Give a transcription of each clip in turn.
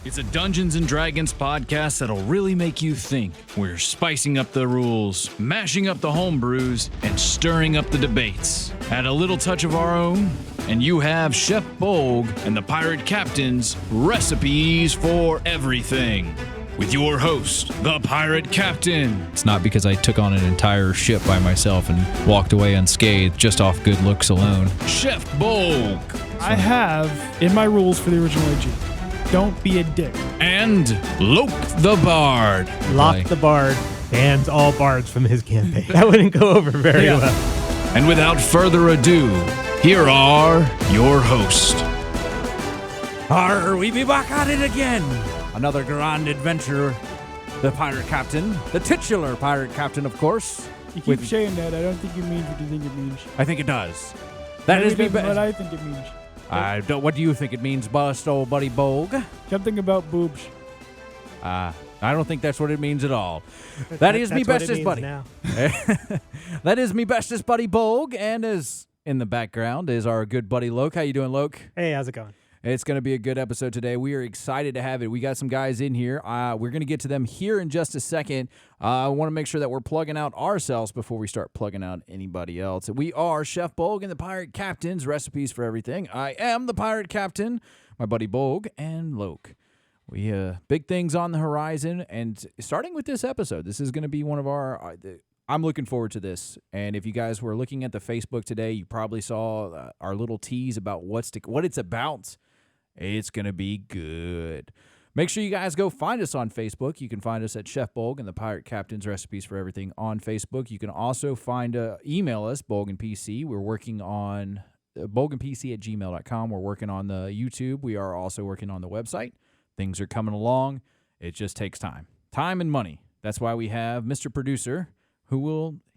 It's a Dungeons & Dragons podcast that'll really make you think. We're spicing up the rules, mashing up the homebrews, and stirring up the debates. Add a little touch of our own, and you have Chef Bolg and the Pirate Captain's recipes for everything. With your host, the Pirate Captain. It's not because I took on an entire ship by myself and walked away unscathed just off good looks alone. Chef Bolg. I have in my rules for the original AG. Don't be a dick. And Loke the Bard. Lock the Bard bans all bards from his campaign. That wouldn't go over very well. And without further ado, here are your hosts. We be back at it again. Another grand adventure. The Pirate Captain, the titular Pirate Captain, of course. You keep saying that. I don't think it means what you think it means. I think it does. That is me. What I think it means. What do you think it means, bust, old buddy Bolg? Something about boobs. I don't think that's what it means at all. That is me bestest buddy. That is me bestest buddy Bolg, and as in the background is our good buddy Loke. How you doing, Loke? Hey, how's it going? It's going to be a good episode today. We are excited to have it. We got some guys in here. We're going to get to them here in just a second. I want to make sure that we're plugging out ourselves before we start plugging out anybody else. We are Chef Bolg and the Pirate Captain's recipes for everything. I am the Pirate Captain, my buddy Bolg and Loke. We big things on the horizon, and starting with this episode, this is going to be one of our. I'm looking forward to this. And if you guys were looking at the Facebook today, you probably saw our little tease about what it's about. It's going to be good. Make sure you guys go find us on Facebook. You can find us at Chef Bolg and the Pirate Captain's Recipes for Everything on Facebook. You can also email us, bolgandpc. We're working on bolgandpc@gmail.com. We're working on the YouTube. We are also working on the website. Things are coming along. It just takes time. Time and money. That's why we have Mr. Producer,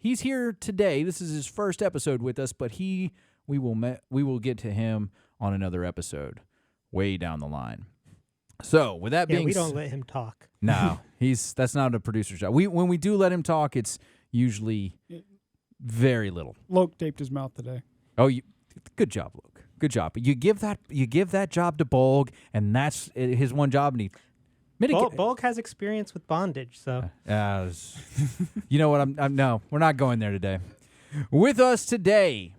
he's here today. This is his first episode with us, but we will get to him on another episode. Way down the line. So, with that being we don't let him talk. No, that's not a producer's job. When we do let him talk, it's usually very little. Loke taped his mouth today. Oh, good job, Luke. Good job. You give that job to Bolg, and that's his one job. And Bolg has experience with bondage, so you know what? No, we're not going there today. With us today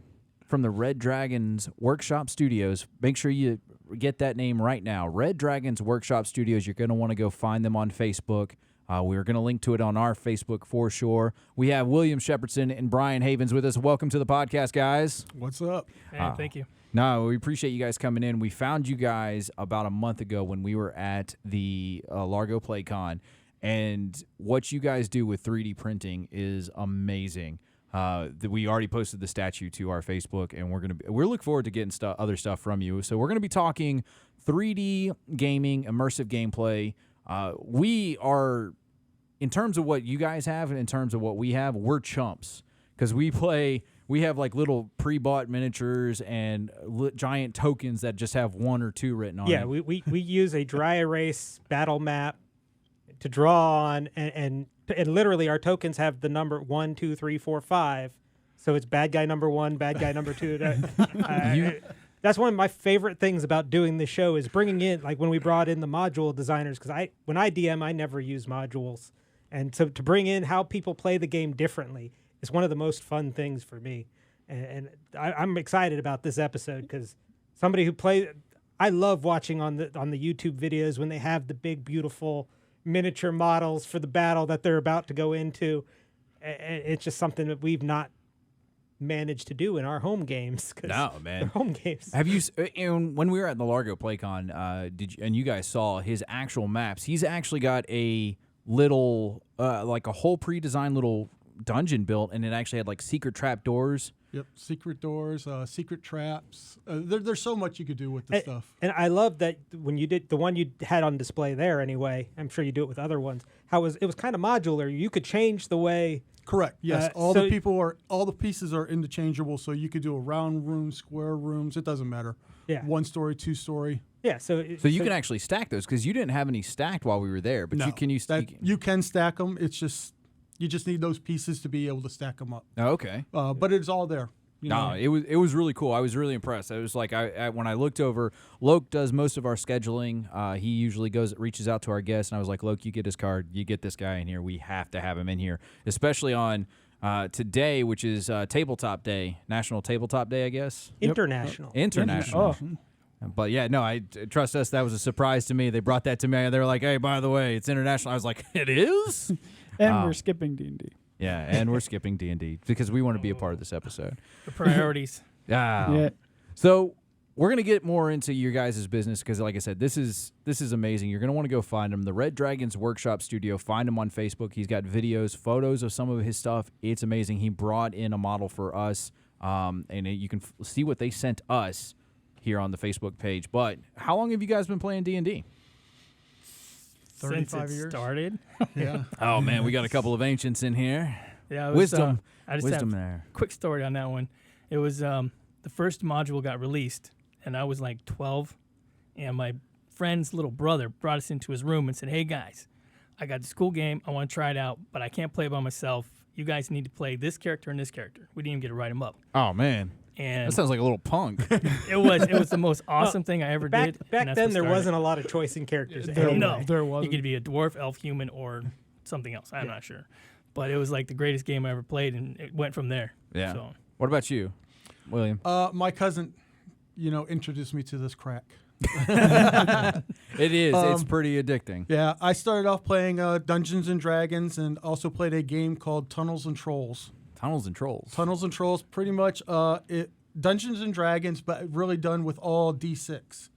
from the Red Dragons Workshop Studios. Make sure you get that name right now. Red Dragons Workshop Studios. You're going to want to go find them on Facebook. We're going to link to it on our Facebook for sure. We have William Shepherdson and Bryan Havens with us. Welcome to the podcast, guys. What's up? Hey, thank you. No, we appreciate you guys coming in. We found you guys about a month ago when we were at the Largo PlayCon, and what you guys do with 3D printing is amazing. We already posted the statue to our Facebook, and we're looking forward to getting other stuff from you. So we're going to be talking 3D gaming, immersive gameplay. We are, in terms of what you guys have and in terms of what we have, we're chumps because we have like little pre-bought miniatures and giant tokens that just have 1 or 2 written on it. Yeah, we use a dry erase battle map to draw on, and literally our tokens have the number 1, 2, 3, 4, 5. So it's bad guy number 1, bad guy number 2. That's one of my favorite things about doing this show is bringing in, like when we brought in the module designers, because when I DM, I never use modules. And to bring in how people play the game differently is one of the most fun things for me. And I'm excited about this episode because somebody who I love watching on the YouTube videos when they have the big, beautiful miniature models for the battle that they're about to go into. It's just something that we've not managed to do in our home games. No, man. They're home games. Have you? When we were at the Largo PlayCon, and you guys saw his actual maps? He's actually got a little, like a whole pre-designed little dungeon built, and it actually had like secret trap doors. Yep, secret doors, secret traps. There's so much you could do with this stuff. And I love that when you did the one you had on display there anyway, I'm sure you do it with other ones, it was kind of modular. You could change the way. Correct, yes. All the pieces are interchangeable, so you could do a round room, square rooms, it doesn't matter. Yeah. 1 story, 2 story. Yeah, so you can actually stack those because you didn't have any stacked while we were there. But no, you can stack them. It's just you just need those pieces to be able to stack them up. Oh, okay. But it's all there. No, it was really cool. I was really impressed. I was like, when I looked over, Loke does most of our scheduling. He usually reaches out to our guests, and I was like, Loke, you get his card. You get this guy in here. We have to have him in here, especially on today, which is Tabletop Day, National Tabletop Day, I guess. International. International. But yeah, no, I trust us. That was a surprise to me. They brought that to me. They were like, hey, by the way, it's international. I was like, it is? And we're skipping D&D. Yeah, and we're skipping D&D because we want to be a part of this episode. The priorities. Yeah. So we're going to get more into your guys' business because, like I said, this is amazing. You're going to want to go find him. The Red Dragons Workshop Studio. Find him on Facebook. He's got videos, photos of some of his stuff. It's amazing. He brought in a model for us, and you can see what they sent us here on the Facebook page. But how long have you guys been playing D&D? 35 Since it years. started. Yeah. Oh, man, we got a couple of ancients in here. Yeah, it was, Wisdom. I just Wisdom have there. quick story on that one. It was the first module got released, and I was like 12, and my friend's little brother brought us into his room and said, hey, guys, I got this cool game. I want to try it out, but I can't play it by myself. You guys need to play this character and this character. We didn't even get to write them up. Oh, man. And That sounds like a little punk. it was the most awesome thing I ever Back did. and that's then, what there started. wasn't a lot of choice in characters. There anyway. No, There You wasn't. could be a dwarf, elf, human, or something else. I'm not sure. But it was like the greatest game I ever played, and it went from there. Yeah. So What about you, William? My cousin, introduced me to this crack. It is. It's pretty addicting. Yeah, I started off playing Dungeons and Dragons and also played a game called Tunnels and Trolls. Tunnels and Trolls. Tunnels and Trolls, pretty much Dungeons and Dragons, but really done with all D6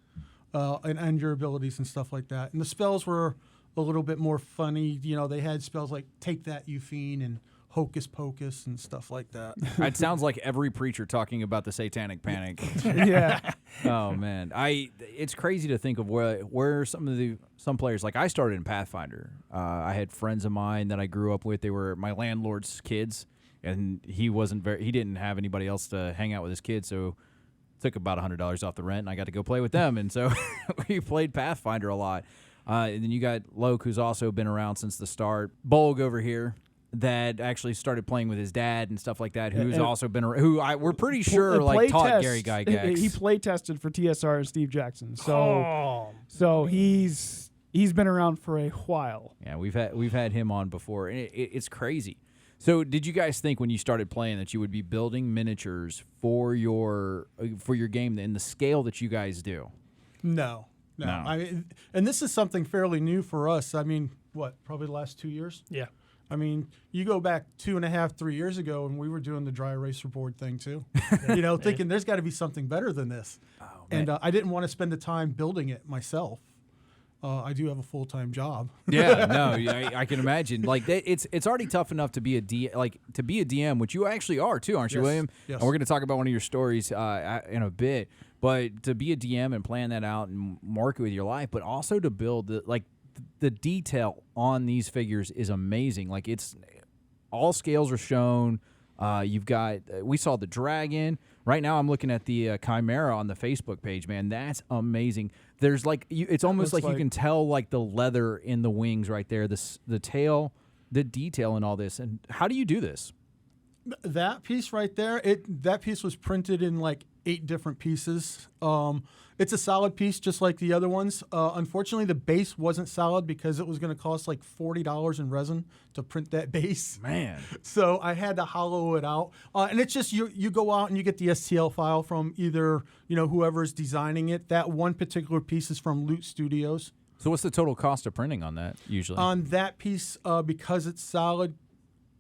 and your abilities and stuff like that. And the spells were a little bit more funny. They had spells like Take That, You Fiend, and Hocus Pocus and stuff like that. It sounds like every preacher talking about the Satanic Panic. Yeah. Oh man, it's crazy to think of where some players, like I started in Pathfinder. I had friends of mine that I grew up with. They were my landlord's kids, and he didn't have anybody else to hang out with his kids, so took about $100 off the rent, and I got to go play with them, and so we played Pathfinder a lot. And then you got Loke, who's also been around since the start. Bolg over here, that actually started playing with his dad and stuff like that, who's also been we're pretty sure taught Gary Gygax. He play tested for TSR and Steve Jackson. So he's been around for a while. Yeah, we've had him on before, and it's crazy. So, did you guys think when you started playing that you would be building miniatures for your game in the scale that you guys do? No. I mean, and this is something fairly new for us. I mean, probably the last 2 years? yeah. I mean, you go back 2.5, 3 years ago, and we were doing the dry eraser board thing too. Thinking there's got to be something better than this. Oh, and I didn't want to spend the time building it myself. I do have a full-time job. Yeah, no, I can imagine. Like it's already tough enough to be a DM, which you actually are too, aren't you, Yes, William? yes. And we're going to talk about one of your stories in a bit. But to be a DM and plan that out and mark it with your life, but also to build the detail on these figures is amazing. Like it's all scales are shown. We saw the dragon. Right now I'm looking at the Chimera on the Facebook page, man. That's amazing. There's it's almost like you can tell the leather in the wings right there, the tail, the detail in all this. And how do you do this? That piece right there, that piece was printed in 8 different pieces. It's a solid piece, just like the other ones. Unfortunately, the base wasn't solid because it was going to cost $40 in resin to print that base. Man. So I had to hollow it out. And it's just you go out and you get the STL file from either whoever's designing it. That one particular piece is from Loot Studios. So what's the total cost of printing on that usually? On that piece, because it's solid,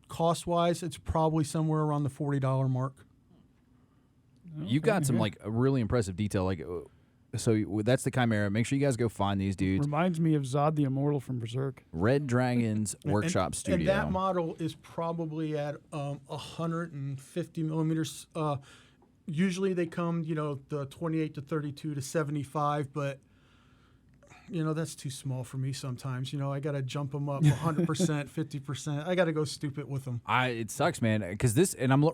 cost-wise, it's probably somewhere around the $40 mark. You've got some a really impressive detail. So that's the Chimera. Make sure you guys go find these dudes. Reminds me of Zod the Immortal from Berserk. Red Dragons Workshop Studio. And that model is probably at 150 millimeters. Usually they come, the 28 to 32 to 75, but that's too small for me sometimes. I got to jump them up 100%, 50%. I got to go stupid with them. It sucks, man, because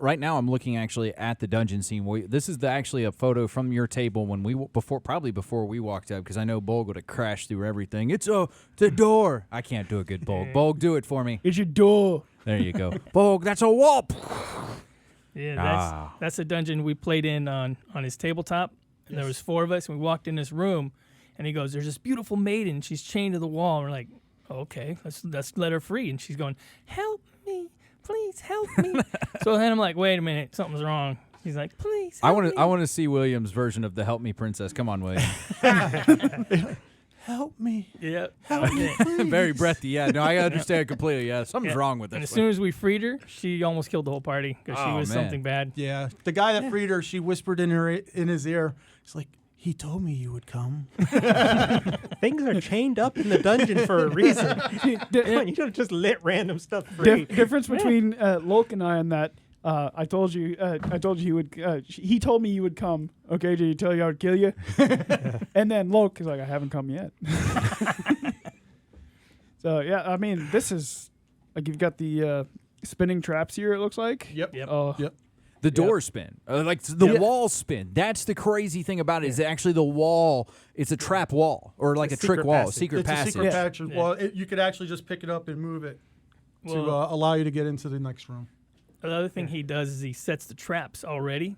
right now I'm looking actually at the dungeon scene. This is actually a photo from your table when before we walked up, because I know Bolg would have crashed through everything. It's the door. I can't do a good Bolg. Bolg, do it for me. It's your door. There you go. Bolg, that's a wall. Yeah, that's a dungeon we played in on his tabletop. And there was 4 of us, and we walked in this room, and he goes, "There's this beautiful maiden. She's chained to the wall." And we're like, oh, "Okay, let's let her free." And she's going, "Help me, please help me." So then I'm like, "Wait a minute, something's wrong." He's like, "Please." I want to see William's version of the "Help Me, Princess." Come on, William. Help me. Yeah. Help me, please. Very breathy. Yeah, no, I understand completely. Yeah, something's wrong with And as this. soon as we freed her, she almost killed the whole party because she Oh, was man. something bad. Yeah, the guy that freed her, she whispered in his ear. It's like, he told me you would come. Things are chained up in the dungeon for a reason. Come on, you don't just let random stuff free. Difference between Loke and I on that. I told you he would. He told me you would come. Okay, did he tell you I would kill you? And then Loke is like, I haven't come yet. So yeah, I mean, this is like you've got the spinning traps here. It looks like. Yep. Oh, Yep. The doors spin, like the walls spin. That's the crazy thing about it. Is actually the wall. It's a trap wall or like a trick secret wall, passage. secret It's passage. a secret passage. Well, you could actually just pick it up and move it to allow you to get into the next room. The other thing he does is he sets the traps already.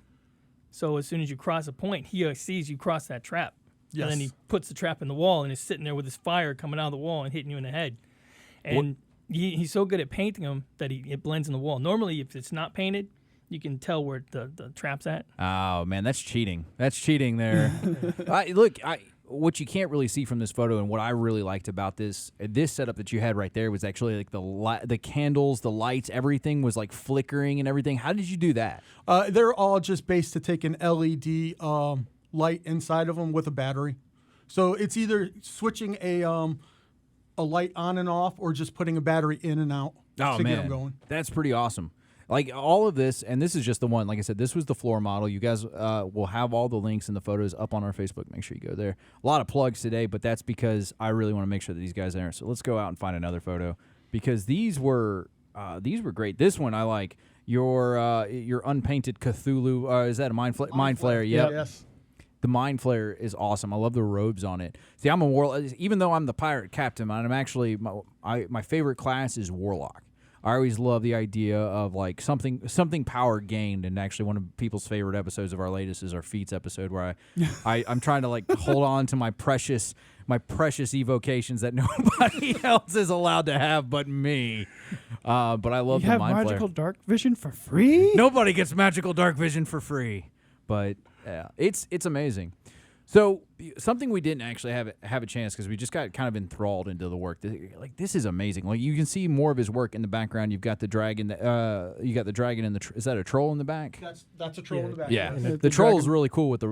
So as soon as you cross a point, he sees you cross that trap. Yes. And then he puts the trap in the wall and is sitting there with his fire coming out of the wall and hitting you in the head. And he's so good at painting them that it blends in the wall. Normally, if it's not painted, you can tell where the trap's at. Oh man, that's cheating. That's cheating there. What you can't really see from this photo, and what I really liked about this setup that you had right there was actually like the candles, the lights, everything was like flickering and everything. How did you do that? They're all just based to take an LED light inside of them with a battery. So it's either switching a light on and off, or just putting a battery in and out to get them going. That's pretty awesome. Like all of this, and this is just the one. Like I said, this was the floor model. You guys will have all the links and the photos up on our Facebook. Make sure you go there. A lot of plugs today, but that's because I really want to make sure that these guys are there. So let's go out and find another photo because these were great. This one I like. Your unpainted Cthulhu. Is that a mind flare? Yep. Yes. The mind flare is awesome. I love the robes on it. See, I'm a warlock. Even though I'm the pirate captain, I'm actually my favorite class is warlock. I always love the idea of like something power gained, and actually one of people's favorite episodes of our latest is our feats episode, where I'm trying to like hold on to my precious evocations that nobody else is allowed to have but me. But I love you the have mind flare. magical dark vision for free. Nobody gets magical dark vision for free, but yeah, it's amazing. So something we didn't actually have a chance because we just got kind of enthralled into the work. This is amazing. Like you can see more of his work in the background. You've got the dragon. You got the dragon in the. Is that a troll in the back? That's a troll in the back. Yeah, Yes. the troll is really cool with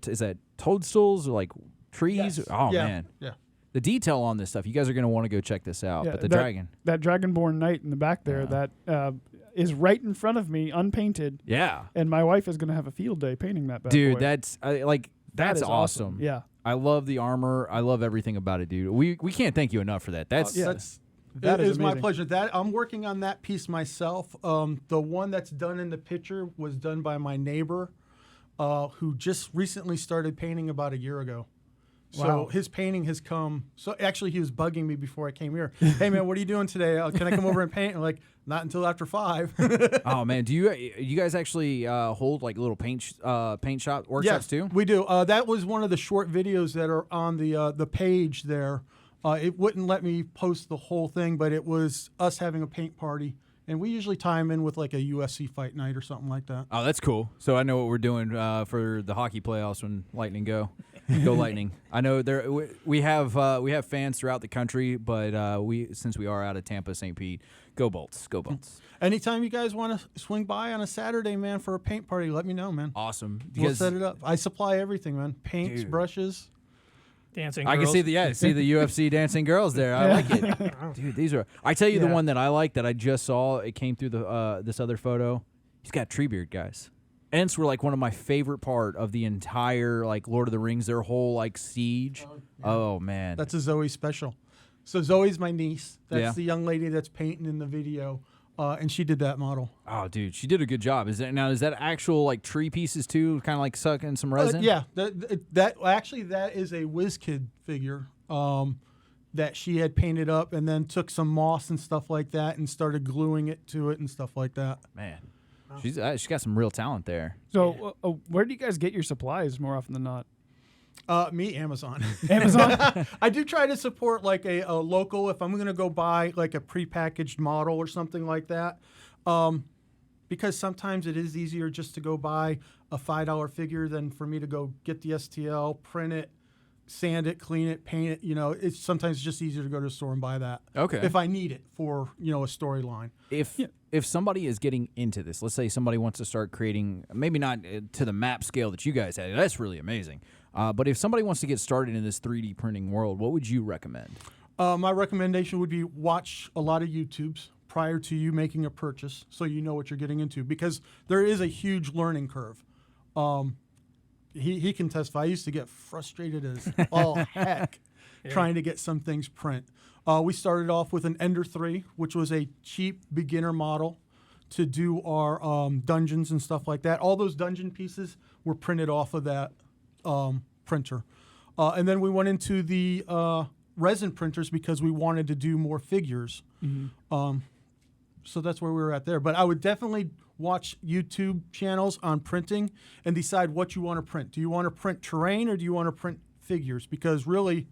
is that toadstools or like trees? Yes. Oh Yeah. man, Yeah. the detail on this stuff. You guys are gonna want to go check this out. Yeah, But the that- dragon. That dragonborn knight in the back there that is right in front of me, unpainted. Yeah, And my wife is going to have a field day painting that bad dude, boy. that's That is awesome. Yeah. I love the armor. I love everything about it, dude. We can't thank you enough for that. That's yeah. That is is my amazing. pleasure. I'm working on that piece myself. The one that's done in the picture was done by my neighbor, who just recently started painting about a year ago. So Wow. his painting has come. So actually, he was bugging me before I came here. Hey man, what are you doing today? Can I come over and paint? I'm like, not until after 5. oh man, do you guys actually hold like little paint shop workshops Yes, too? we do. That was one of the short videos that are on the page there. It wouldn't let me post the whole thing, but it was us having a paint party. And we usually tie them in with like a UFC fight night or something like that. Oh, that's cool. So I know what we're doing for the hockey playoffs when Lightning go. Go Lightning! I know we have fans throughout the country, but since we are out of Tampa, St. Pete, go Bolts! Go Bolts! Anytime you guys want to swing by on a Saturday, man, for a paint party, let me know, man. Awesome. We'll set it up. I supply everything, man. Paints, Dude. brushes. Dancing I girls. can see the UFC dancing girls there. I like it, dude. These are. I tell you the one that I like that I just saw. It came through this other photo. He's got Treebeard guys. Ents were like one of my favorite part of the entire like Lord of the Rings. Their whole like siege. Oh man, That's a Zoe special. So Zoe's my niece. That's Yeah. the young lady that's painting in the video, and she did that model. oh dude, she did a good job. Is that actual like tree pieces too? Kind of like sucking some resin. Yeah, that is a WizKid figure that she had painted up and then took some moss and stuff like that and started gluing it to it and stuff like that. Man. She's got some real talent there. So, where do you guys get your supplies more often than not? Me, Amazon. Amazon? I do try to support like a local if I'm going to go buy like a prepackaged model or something like that. Because sometimes it is easier just to go buy a $5 figure than for me to go get the STL, print it, sand it, clean it, paint it. It's sometimes just easier to go to the store and buy that. Okay. If I need it for, a storyline. If somebody is getting into this, let's say somebody wants to start creating, maybe not to the map scale that you guys had, that's really amazing. But if somebody wants to get started in this 3D printing world, what would you recommend? My recommendation would be watch a lot of YouTubes prior to you making a purchase so you know what you're getting into, because there is a huge learning curve. He can testify. I used to get frustrated as all heck trying to get some things print. We started off with an Ender 3, which was a cheap beginner model to do our dungeons and stuff like that. All those dungeon pieces were printed off of that printer. And then we went into the resin printers because we wanted to do more figures. Mm-hmm. So that's where we were at there. But I would definitely watch YouTube channels on printing and decide what you want to print. Do you want to print terrain or do you want to print figures? Because really,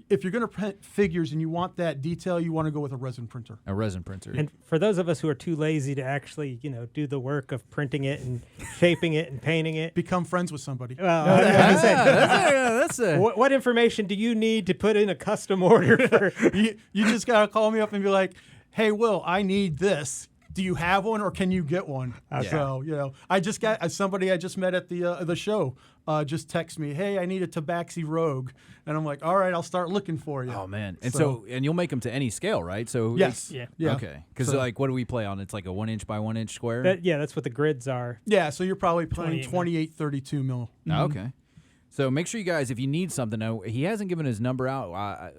if you're going to print figures and you want that detail, you want to go with a resin printer. A resin printer. And for those of us who are too lazy to actually, do the work of printing it and shaping it and painting it. Become friends with somebody. Well, I was gonna say, That's a what information do you need to put in a custom order for? You just got to call me up and be like, hey, Will, I need this. Do you have one or can you get one? Okay. So, I just got somebody I just met at the show just text me, hey, I need a Tabaxi Rogue. And I'm like, all right, I'll start looking for you. Oh, man. And so you'll make them to any scale, right? So Yes. Yeah. Okay. Because what do we play on? It's like a 1 inch by 1 inch square? That's what the grids are. Yeah, so you're probably playing 28 28-32 mil. Oh, okay. So make sure you guys, if you need something, now he hasn't given his number out.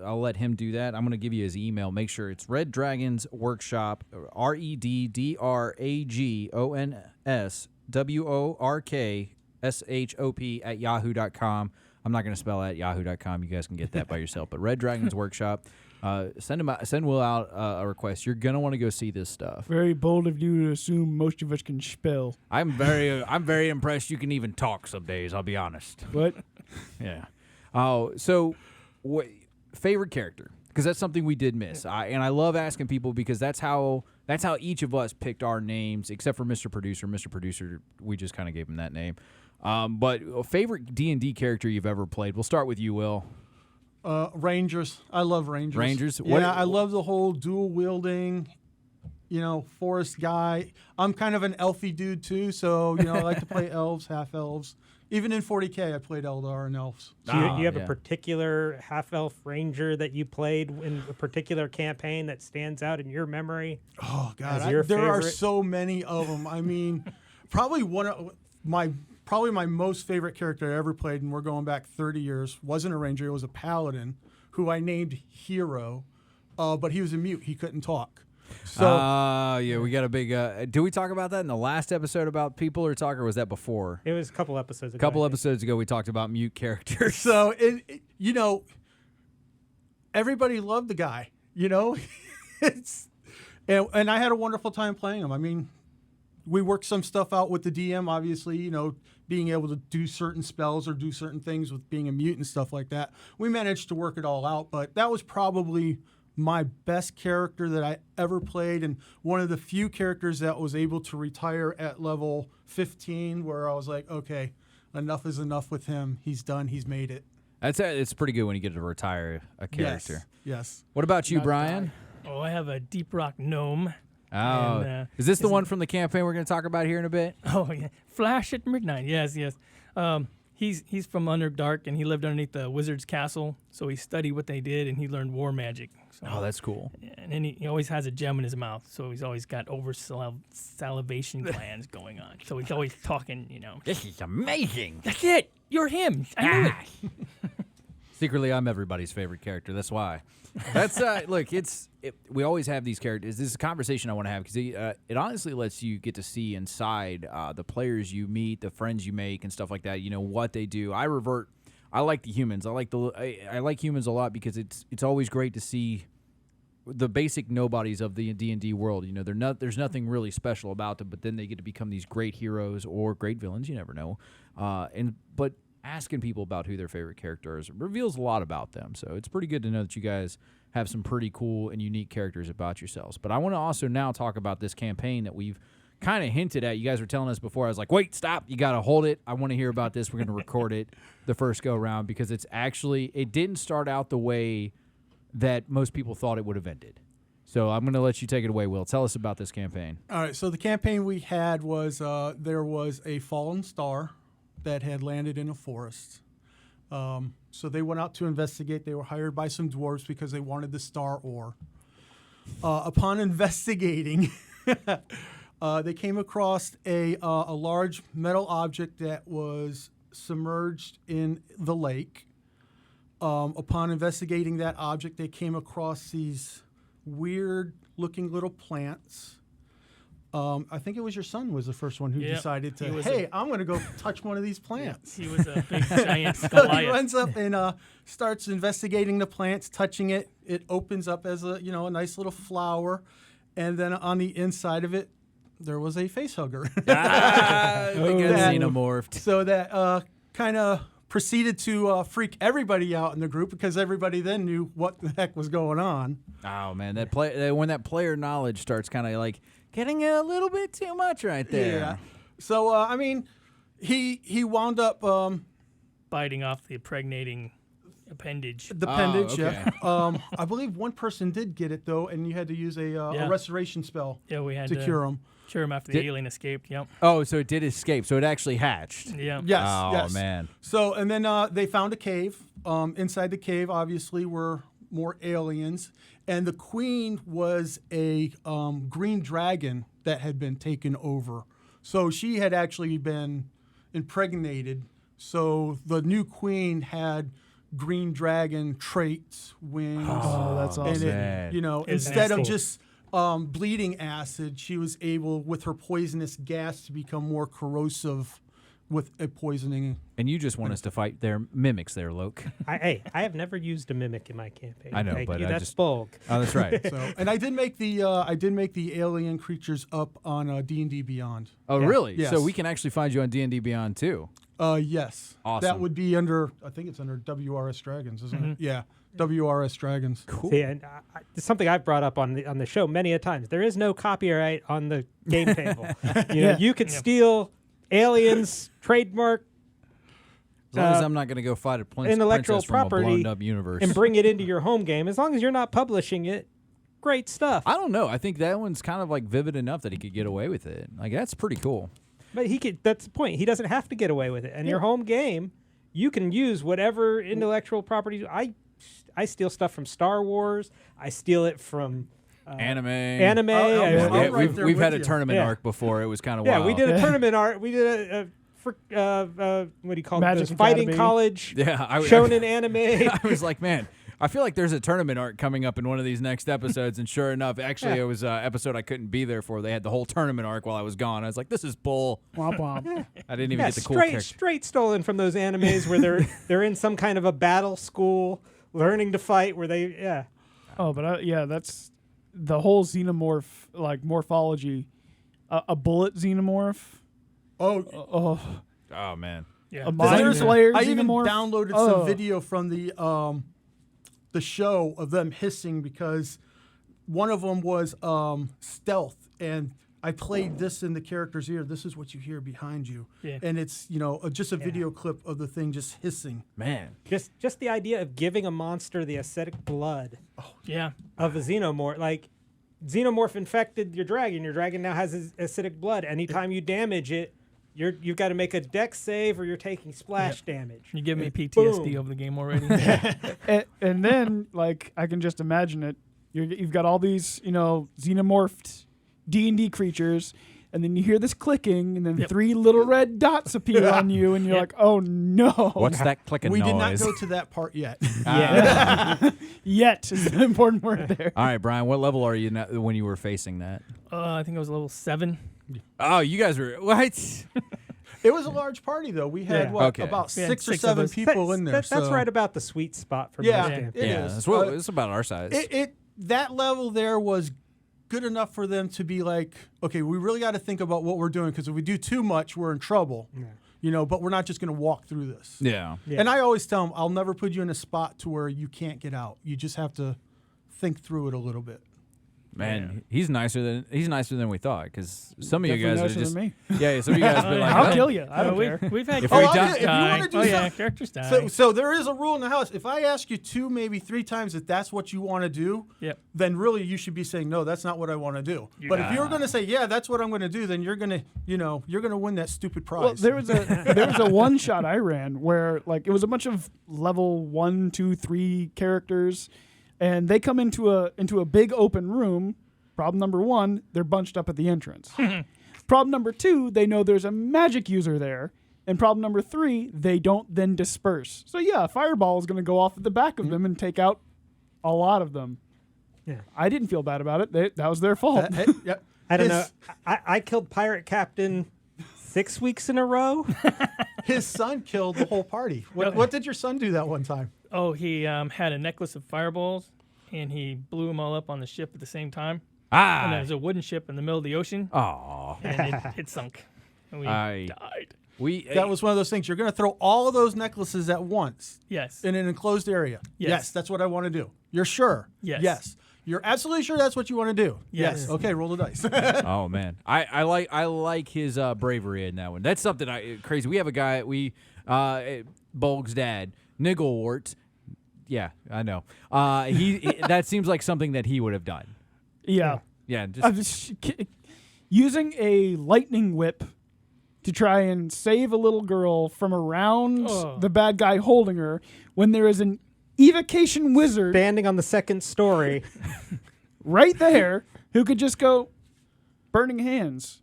I'll let him do that. I'm going to give you his email. Make sure it's Red Dragons Workshop, RedDragonsWorkshop @yahoo.com. I'm not going to spell at yahoo.com. You guys can get that by yourself. But Red Dragons Workshop, send Will out a request. You're going to want to go see this stuff. Very bold of you to assume most of us can spell. I'm very impressed you can even talk some days, I'll be honest. What? Yeah. Oh, so favorite character, because that's something we did miss. I love asking people because that's how each of us picked our names, except for Mr. Producer. Mr. Producer, we just kind of gave him that name. But favorite D&D character you've ever played? We'll start with you, Will. Rangers. I love Rangers. Rangers? Yeah, I love the whole dual wielding, forest guy. I'm kind of an elfy dude too, so I like to play elves, half elves. Even in 40K, I played Eldar and elves. So you have a particular half-elf ranger that you played in a particular campaign that stands out in your memory? Oh, God. There are so many of them. I mean, probably my most favorite character I ever played, and we're going back 30 years, wasn't a ranger. It was a paladin who I named Hero, but he was a mute. He couldn't talk. So we got a big. Did we talk about that in the last episode about people or talk, or was that before? It was a couple episodes ago. A couple episodes ago, we talked about mute characters. So everybody loved the guy. It's and I had a wonderful time playing him. I mean, we worked some stuff out with the DM, obviously. Being able to do certain spells or do certain things with being a mute and stuff like that. We managed to work it all out, but that was probably my best character that I ever played, and one of the few characters that was able to retire at level 15, where I was like, okay, enough is enough with him. He's done. He's made it. It's pretty good when you get to retire a character. Yes. What about you, Brian? Oh, I have a Deep Rock Gnome. Oh, And, is this the one from the campaign we're going to talk about here in a bit? Oh, yeah. Flash at Midnight. Yes. He's from Underdark, and he lived underneath the wizard's castle, so he studied what they did, and he learned war magic. So, Oh, that's cool. and then he always has a gem in his mouth, so he's always got salivation glands going on. So he's always talking, This is amazing. That's it. You're him. I knew it. Secretly, I'm everybody's favorite character. That's why. That's look. We always have these characters. This is a conversation I want to have because it honestly lets you get to see inside the players you meet, the friends you make, and stuff like that. What they do. I like the humans. I like humans a lot because it's always great to see the basic nobodies of the D&D world. You know, there's nothing really special about them, but then they get to become these great heroes or great villains. You never know. But asking people about who their favorite character is reveals a lot about them. So it's pretty good to know that you guys have some pretty cool and unique characters about yourselves. But I want to also now talk about this campaign that we've kind of hinted at. You guys were telling us before. I was like, wait, stop. You got to hold it. I want to hear about this. We're going to record it the first go round because it didn't start out the way that most people thought it would have ended. So I'm going to let you take it away, Will. Tell us about this campaign. All right, so the campaign we had was there was a fallen star that had landed in a forest. So they went out to investigate. They were hired by some dwarves because they wanted the star ore. Upon investigating, they came across a large metal object that was submerged in the lake. Upon investigating that object, they came across these weird-looking little plants. I think it was your son was the first one who decided to, hey, I'm going to go touch one of these plants. He was a big giant So Goliath. he runs up and starts investigating the plants, touching it. It opens up as a nice little flower, and then on the inside of it, there was a face hugger. They get xenomorphed. So that kind of proceeded to freak everybody out in the group because everybody then knew what the heck was going on. Oh man, when that player knowledge starts kind of like getting a little bit too much right there. Yeah. So I mean, he wound up Biting off the impregnating appendage. the appendage. okay. Yeah. I believe one person did get it though, and you had to use a restoration spell Yeah, we had to cure him. Cure him after the alien escaped. Yep. Oh, so it did escape. So it actually hatched. Yeah. Yes. Oh yes. man. So and then they found a cave. Inside the cave, obviously, were more aliens, and the queen was a green dragon that had been taken over. So she had actually been impregnated. So the new queen had green dragon traits, wings. Oh, that's awesome. And man. It's instead of nasty. just bleeding acid, she was able, with her poisonous gas, to become more corrosive with a poisoning. And you just want us to fight their mimics there, Loke. I have never used a mimic in my campaign. I know, Thank but you. I That's just- bulk. Oh, that's right. So, and I did make the alien creatures up on D&D Beyond. Oh, really? Yes. So we can actually find you on D&D Beyond too. Yes. Awesome. That would be under, I think it's under WRS Dragons, isn't it? Yeah, WRS Dragons. Cool. See, and it's something I've brought up on the show many a times. There is no copyright on the game table. You could steal aliens trademark As long as I'm not going to go fight a intellectual princess from a property blown-up universe. and bring it into your home game. As long as you're not publishing it, great stuff. I don't know. I think that one's kind of like vivid enough that he could get away with it. Like that's pretty cool. But he could. That's the point. He doesn't have to get away with it. And your home game, you can use whatever intellectual property. I steal stuff from Star Wars. I steal it from Anime. anime. I'm Yeah, right there we've with had a you. tournament Yeah. arc before. It was kind of Yeah, wild. we did a tournament art. We did what do you call Magic it? Those Fighting Academy. college Yeah, shonen anime. I was like, man, I feel like there's a tournament arc coming up in one of these next episodes. And sure enough, actually, it was an episode I couldn't be there for. They had the whole tournament arc while I was gone. I was like, this is bull. Womp womp. I didn't even Yeah, get the cool character. straight stolen from those animes where they're in some kind of a battle school learning to fight. Where they Oh, but that's the whole xenomorph morphology. A bullet xenomorph. Oh, Oh, man. Yeah. A Mind there's- Flayer I even xenomorph. downloaded some video from the show of them hissing because one of them was stealth, and I played this in the character's ear. This is what you hear behind you, Yeah. and it's just a video clip of the thing just hissing. Man. just the idea of giving a monster the acidic blood Yeah. of a xenomorph, like xenomorph infected your dragon. Your dragon now has acidic blood. Anytime you damage it, you've got to make a dex save or you're taking splash damage. You give me PTSD Boom. over the game already. and then I can just imagine it. You've got all these xenomorphed D&D creatures, and then you hear this clicking, and then 3 little red dots appear on you, and you're like, oh no. What's that clicking We noise? did not go to that part yet. Yet is the important word there. All right, Brian, what level are you when you were facing that? I think I was level 7. Oh, you guys were what? It was a large party though. We had Yeah. Okay. about We had 6 or 6 of 7 us. people in there. That's so- right about the sweet spot for Yeah, most games. it yeah, is. it's about our size. It that level there was good enough for them to be like, okay, we really got to think about what we're doing, because if we do too much, we're in trouble. Yeah. But we're not just going to walk through this. Yeah. And I always tell them, I'll never put you in a spot to where you can't get out. You just have to think through it a little bit. Man, he's nicer than we thought, because some of you guys are nicer just than me. Yeah, some of you guys have been like, I'll "What?" kill you. I don't care. We've had If characters we die- if you die. wanna do Oh, yeah, something- characters die. So there is a rule in the house. If I ask you 2, maybe 3 times that that's what you want to do, Yep. then really you should be saying, no, that's not what I want to do. But if you're going to say, yeah, that's what I'm going to do, then you're going to, you're going to win that stupid prize. Well, there was a one shot I ran where like it was a bunch of level 1, 2, 3 characters, and they come into a big open room. Problem number 1, they're bunched up at the entrance. Problem number 2, they know there's a magic user there. And problem number 3, they don't then disperse. So yeah, a fireball is going to go off at the back of them and take out a lot of them. Yeah. I didn't feel bad about it. That was their fault. I don't know. I killed Pirate Captain 6 weeks in a row. His son killed the whole party. What did your son do that one time? Oh, he had a necklace of fireballs, and he blew them all up on the ship at the same time. And there was a wooden ship in the middle of the ocean, Aw. and it sunk. And we died. That was one of those things. You're going to throw all of those necklaces at once Yes. in an enclosed area. Yes. That's what I want to do. You're sure? Yes. Yes. You're absolutely sure that's what you want to do? Yes. Okay, roll the dice. Oh man, I like his bravery in that one. That's something crazy. We have a guy Bolg's dad, Nigglewort. Yeah, I know. He that seems like something that he would have done. Yeah. Yeah, Using a lightning whip to try and save a little girl from around the bad guy holding her when there is an evocation wizard Standing on the second story. right there who could just go burning hands,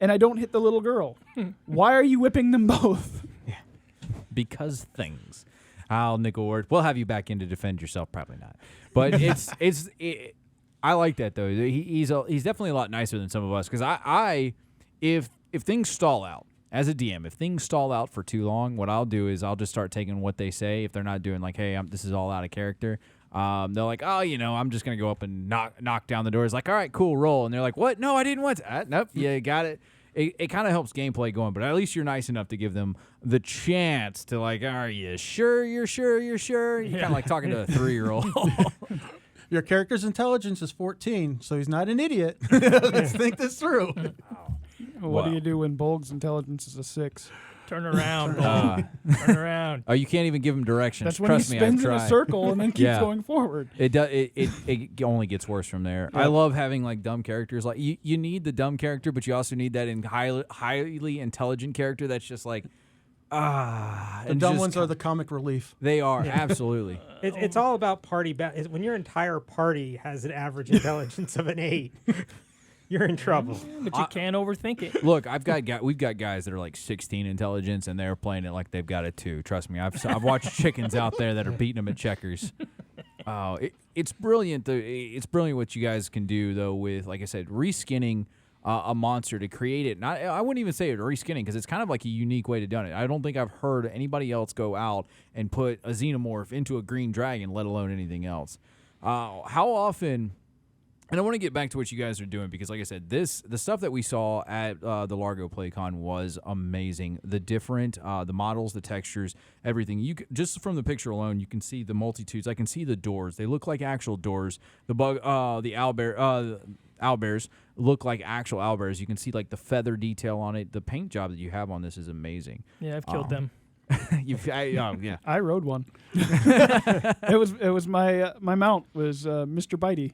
and I don't hit the little girl. Why are you whipping them both? because things. I'll Nigglewort. We'll have you back in to defend yourself. Probably not. But I like that though. He's definitely a lot nicer than some of us, because if things stall out as a DM, if things stall out for too long, what I'll do is I'll just start taking what they say. If they're not doing like, hey, this is all out of character, they're like, oh, I'm just gonna go up and knock down the doors. Like, all right, cool, roll. And they're like, what? No, I didn't want to. Nope, you got it. It kind of helps gameplay going, but at least you're nice enough to give them the chance to like, are you sure? You're sure? You're sure? You're kind of like talking to a 3-year-old. Your character's intelligence is 14, so he's not an idiot. Let's think this through. What do you do when Bolg's intelligence is a 6? Turn around, Bolt. Turn around. Oh, you can't even give him directions. That's when Trust he me, I've spins in a tried. circle and then keeps Yeah. going forward. It only gets worse from there. I love having like dumb characters. Like you need the dumb character, but you also need that highly intelligent character that's just like The dumb ones are the comic relief. They are absolutely. It's all about party. When your entire party has an average intelligence of an 8, you're in trouble. But you can't overthink it. Look, we've got guys that are like 16 intelligence and they're playing it like they've got a 2. Trust me, I've watched chickens out there that are beating them at checkers. Oh, it's brilliant. It's brilliant what you guys can do though with, like I said, reskinning a monster to create it. Not, I wouldn't even say it reskinning, because it's kind of like a unique way to do it. I don't think I've heard anybody else go out and put a xenomorph into a green dragon, let alone anything else. How often? And I want to get back to what you guys are doing, because, like I said, the stuff that we saw at the Largo PlayCon was amazing. The different, the models, the textures, everything. Just from the picture alone, you can see the multitudes. I can see the doors. They look like actual doors. The owlbears look like actual owlbears. You can see like the feather detail on it. The paint job that you have on this is amazing. Yeah, I've killed them. Yeah. I rode one. It was my mount was Mr. Bitey.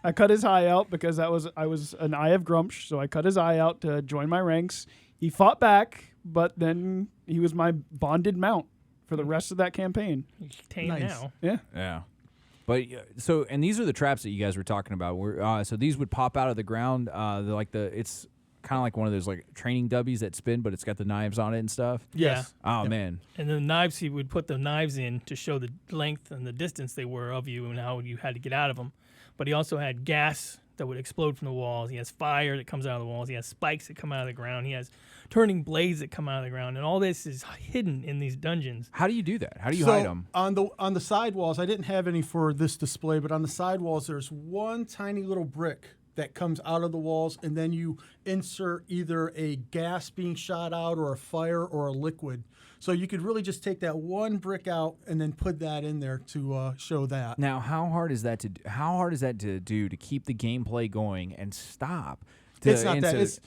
I cut his eye out because I was an Eye of Grumsh, so I cut his eye out to join my ranks. He fought back, but then he was my bonded mount for the rest of that campaign. You tame Nice. now. Yeah. Yeah. But and these are the traps that you guys were talking about. So these would pop out of the ground. It's kind of like one of those like training dubbies that spin, but it's got the knives on it and stuff. Yes. Oh man. And the knives, he would put the knives in to show the length and the distance they were of you and how you had to get out of them. But he also had gas that would explode from the walls. He has fire that comes out of the walls. He has spikes that come out of the ground. He has turning blades that come out of the ground. And all this is hidden in these dungeons. How do you do that? How do you hide them? On the side walls, I didn't have any for this display, but on the side walls, there's one tiny little brick that comes out of the walls, and then you insert either a gas being shot out or a fire or a liquid. So you could really just take that one brick out and then put that in there to show that. Now, how hard is that to do? How hard is that to do to keep the gameplay going and stop? It's not that.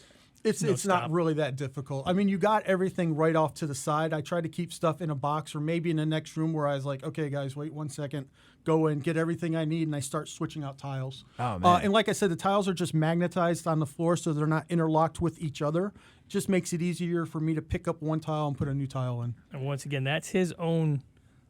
It's No not stop. really that difficult. I mean, you got everything right off to the side. I tried to keep stuff in a box or maybe in the next room where I was like, okay, guys, wait 1 second. Go in, get everything I need, and I start switching out tiles. Oh, man. And like I said, the tiles are just magnetized on the floor so they're not interlocked with each other. It just makes it easier for me to pick up one tile and put a new tile in. And once again, that's his own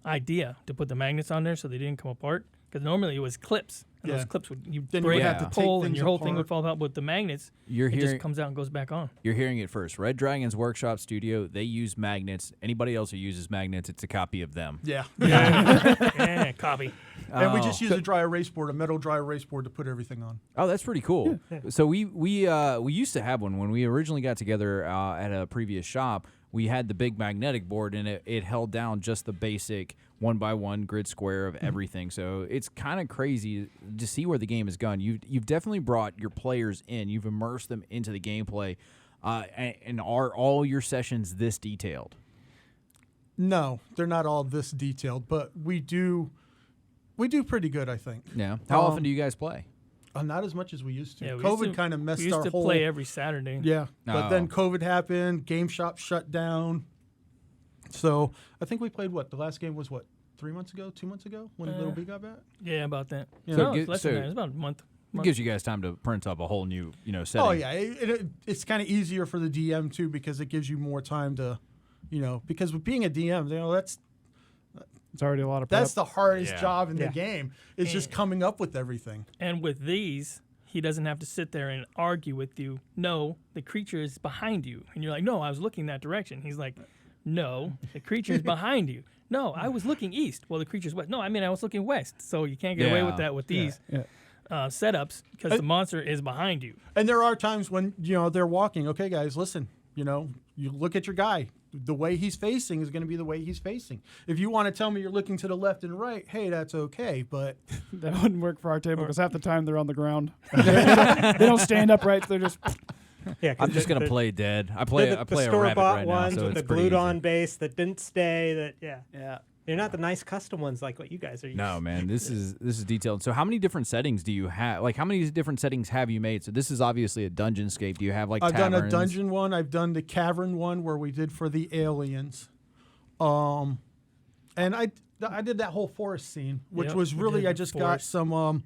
idea to put the magnets on there so they didn't come apart. Because normally it was clips. And those clips would you Then you break would have the to take pull and things your whole thing apart. would fall out. With the magnets, You're it hearing just comes out and goes back on. You're hearing it first. Red Dragon's Workshop Studio, they use magnets. Anybody else who uses magnets, it's a copy of them. Yeah. Yeah, copy. And we just use a dry erase board, a metal dry erase board to put everything on. Oh, that's pretty cool. So we used to have one when we originally got together at a previous shop. We had the big magnetic board, and it held down just the basic 1x1 grid square of everything. So it's kind of crazy to see where the game has gone. You've definitely brought your players in. You've immersed them into the gameplay. And are all your sessions this detailed? No, they're not all this detailed, but we do pretty good, I think. Yeah. How often do you guys play? Not as much as we used to. Yeah, we COVID used to- kind of messed We used our to whole. play every Saturday. Yeah, but Oh. then COVID happened. Game shop shut down. So I think we played the last game was 3 months ago, 2 months ago when Little B got back. Yeah, about that. Yeah. No, So it's get- less so- than that. It's about a month. It gives you guys time to print up a whole new, setting. Oh yeah, it's kind of easier for the DM too because it gives you more time to, because with being a DM, It's already a lot of prep. that's the hardest Yeah. job in Yeah. the game. Is just coming up with everything. And with these, he doesn't have to sit there and argue with you. No, the creature is behind you. And you're like, no, I was looking that direction. He's like, no, the creature is behind you. No, I was looking east. Well, the creature's west. No, I mean, I was looking west. So you can't get away with Yeah. that with these Yeah. setups because the monster is behind you. And there are times when they're walking. Okay, guys, listen. You look at your guy. The way he's facing is going to be the way he's facing. If you want to tell me you're looking to the left and right, hey, that's okay. But That wouldn't work for our table because half the time they're on the ground. They don't stand upright. They're just. Yeah, 'cause I'm just gonna play dead. I play the a rabbit store-bought right now, ones so with it's the pretty glued-on easy. base that didn't stay. Yeah. They're not the nice custom ones like what you guys are using. No, man, this is detailed. So how many different settings do you have? Like, how many different settings have you made? So this is obviously a dungeon scape. Do you have like I've done a taverns? dungeon one. I've done the cavern one where we did for the aliens. And I did that whole forest scene, which Yep, was we really did I the just got forest. some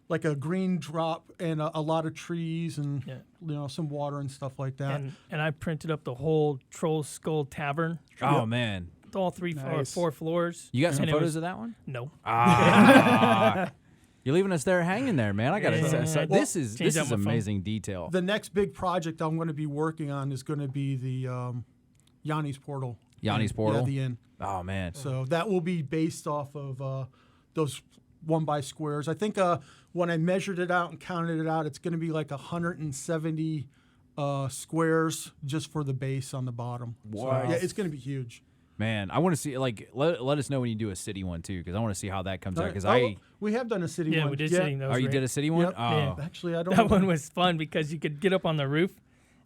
like a green drop and a lot of trees and Yeah. some water and stuff like that. And I printed up the whole Troll Skull Tavern, Oh man, all three or Nice. 4 floors. you got some And it photos was- of that one? No. You're leaving us there hanging there, man. I gotta. Yeah. say, Well, this is change out my phone. amazing detail. The next big project I'm going to be working on is going to be the Yanni's Portal. Yanni's Portal? Yeah, the inn. Oh man, So that will be based off of those 1x squares. I think when I measured it out and counted it out, it's going to be like 170 squares just for the base on the bottom. Wow. So, yeah, it's going to be huge. man, I want to see. Like, let us know when you do a city one too, because I want to see how that comes out. Because we have done a city Yeah, one. we did see those. you did a city one? Yep. Oh, Yeah. Actually, I don't. That one was fun because you could get up on the roof,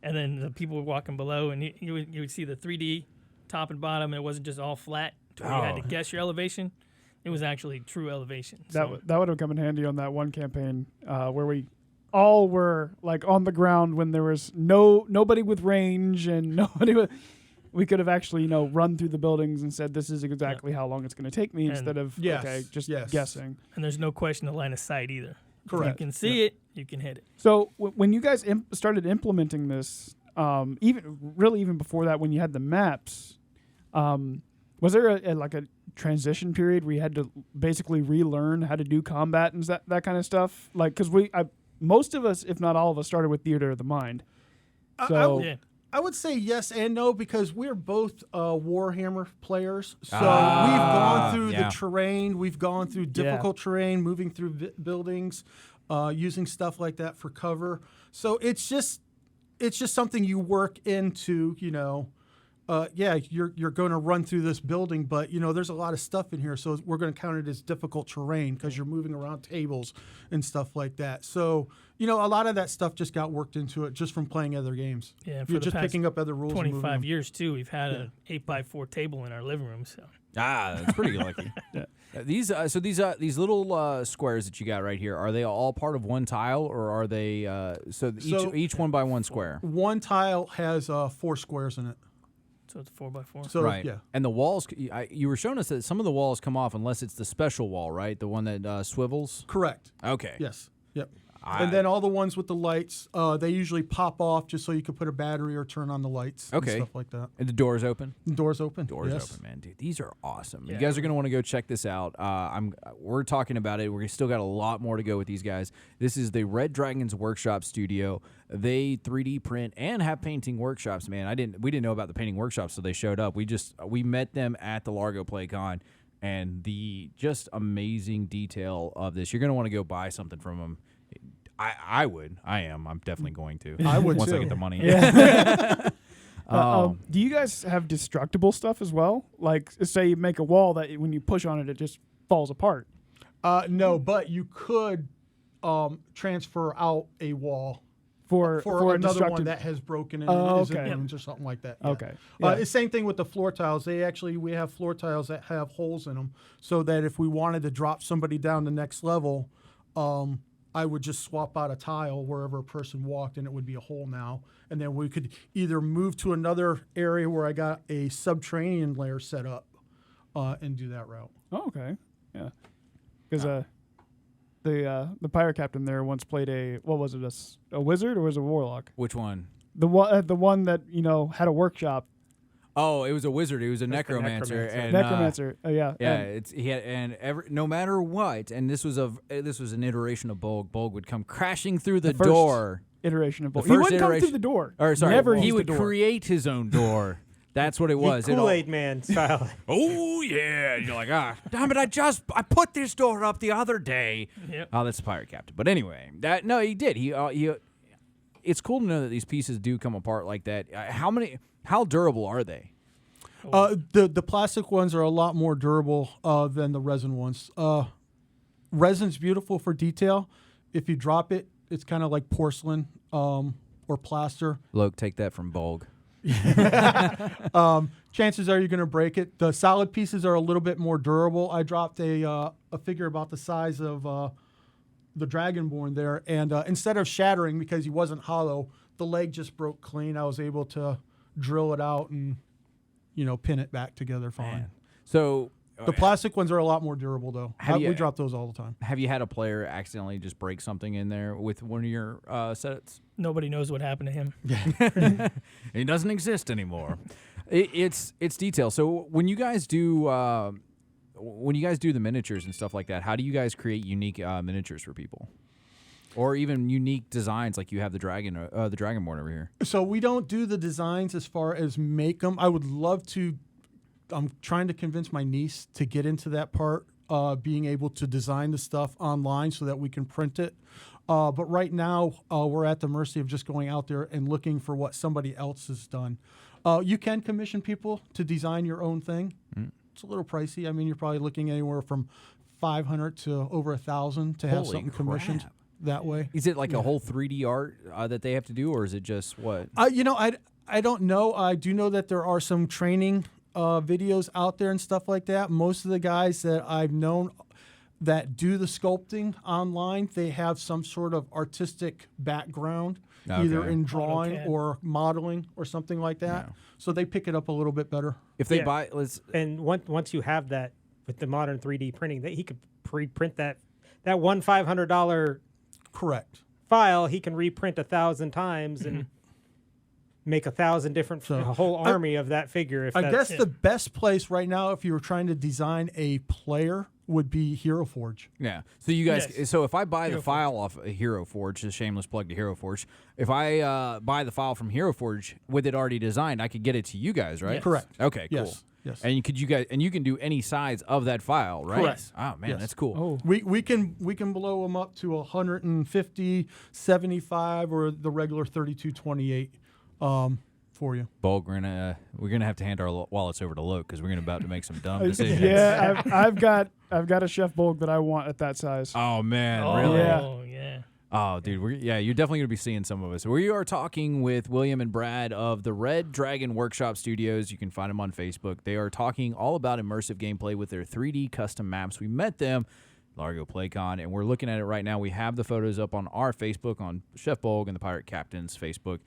and then the people were walking below, and you would see the 3D top and bottom, and it wasn't just all flat. To where you had to guess your elevation. It was actually true elevation. So. That would have come in handy on that one campaign where we all were like on the ground when there was nobody with range and nobody with. We could have actually run through the buildings and said this is exactly how long it's going to take me And- instead of Yes, just yes. guessing. And there's no question of line of sight either. If Correct. you can see it, you can hit it. So when you guys started implementing this, even before that, when you had the maps, was there a transition period where you had to basically relearn how to do combat and that kind of stuff? Like, because most of us, if not all of us, started with Theater of the Mind. So Yeah. I would say yes and no because we're both Warhammer players. So we've gone through yeah. the terrain. We've gone through difficult terrain, moving through buildings. using stuff like that for cover. So it's just something you work into, you're going to run through this building, but there's a lot of stuff in here, so we're going to count it as difficult terrain because you're moving around tables and stuff like that. So a lot of that stuff just got worked into it just from playing other games. Yeah, for you're the just past picking up other rules. 25 years too. We've had an 8x4 table in our living room. So That's pretty lucky. These little squares that you got right here, are they all part of one tile, or are they each one by one square? One tile has 4 squares in it. So it's 4x4. So right. yeah. And the walls, you were showing us that some of the walls come off unless it's the special wall, right? The one that swivels? Correct. Okay. Yes. Yep. And then all the ones with the lights, they usually pop off just so you could put a battery or turn on the lights and stuff like that. And the door's open? The door's open. Door's yes. open, man. Dude, these are awesome. Yeah. You guys are going to want to go check this out. We're talking about it. We're still got a lot more to go with these guys. This is the Red Dragons Workshop Studio. They 3D print and have painting workshops, man. We didn't know about the painting workshops, so they showed up. We met them at the Largo PlayCon, and the just amazing detail of this. You're going to want to go buy something from them. I would. I'm definitely going to. I would once too. I get the money. Do you guys have destructible stuff as well? Like, say you make a wall that when you push on it, it just falls apart. No, but you could transfer out a wall For another destructive- one that has broken in okay. rooms or something like that. Yeah. Okay. The same thing with the floor tiles. We have floor tiles that have holes in them, so that if we wanted to drop somebody down the next level, I would just swap out a tile wherever a person walked, and it would be a hole now. And then we could either move to another area where I got a subterranean layer set up and do that route. Oh, okay. Yeah. Because the pirate captain there once played a wizard or was it a warlock? Which one? The one that had a workshop. Oh, it was a wizard. He was a necromancer. And, Necromancer. Yeah. Yeah, no matter what, and this was an iteration of Bolg. Bolg would come crashing through the door. Iteration of Bolg. The He first wouldn't come iteration- through the door. Or sorry, Never he used would the door. create his own door. That's what it was. It all- Kool-Aid Man style. Oh yeah, and you're like, damn it! I put this door up the other day. Yep. Oh, that's the pirate captain. But anyway, he did. He it's cool to know that these pieces do come apart like that. How durable are they? The plastic ones are a lot more durable than the resin ones. Resin's beautiful for detail. If you drop it, it's kind of like porcelain or plaster. Look, take that from Bolg. Chances are you're going to break it. The solid pieces are a little bit more durable. I dropped a figure about the size of the Dragonborn there, and instead of shattering because he wasn't hollow, the leg just broke clean. I was able to drill it out and pin it back together fine. Man. So The plastic ones are a lot more durable, though. We drop those all the time. Have you had a player accidentally just break something in there with one of your sets? Nobody knows what happened to him. It doesn't exist anymore. It's detail. So when you guys do the miniatures and stuff like that, how do you guys create unique miniatures for people, or even unique designs like you have the Dragonborn over here? So we don't do the designs as far as make them. I would love to. I'm trying to convince my niece to get into that part, being able to design the stuff online so that we can print it. But right now, we're at the mercy of just going out there and looking for what somebody else has done. You can commission people to design your own thing. Mm. It's a little pricey. I mean, you're probably looking anywhere from $500 to over $1,000 to have Holy something commissioned crap. that way. Is it like a whole 3D art that they have to do, or is it just what? I don't know. I do know that there are some training videos out there and stuff like that. Most of the guys that I've known that do the sculpting online, they have some sort of artistic background, either in drawing AutoCAD. or modeling or something like that. Yeah. So they pick it up a little bit better. If they Yeah. buy, And once you have that with the modern 3D printing, he could pre-print that one $500 Correct. file. He can reprint 1,000 times and make 1,000 different, So, a whole army of that figure. I guess the best place right now, if you were trying to design a player would be Hero Forge. Yeah. So you guys, Yes. so if I buy the Hero file off of Hero Forge, a shameless plug to Hero Forge, if I buy the file from Hero Forge with it already designed, I could get it to you guys, right? Yes. Correct. Okay, cool. Yes. Yes. And you can do any size of that file, right? Correct. Oh man, Yes. that's cool. Oh, We can blow them up to 150, 75, or the regular 3228 for you. Bulk, we're gonna have to hand our wallets over to Luke because we're about to make some dumb decisions. yeah, I've got a chef bulk that I want at that size. Oh man, Oh, really? yeah. Oh, dude, you're definitely going to be seeing some of us. We are talking with William and Brad of the Red Dragon Workshop Studios. You can find them on Facebook. They are talking all about immersive gameplay with their 3D custom maps. We met them, Largo PlayCon, and we're looking at it right now. We have the photos up on our Facebook, on Chef Bolg and the Pirate Captain's Facebook,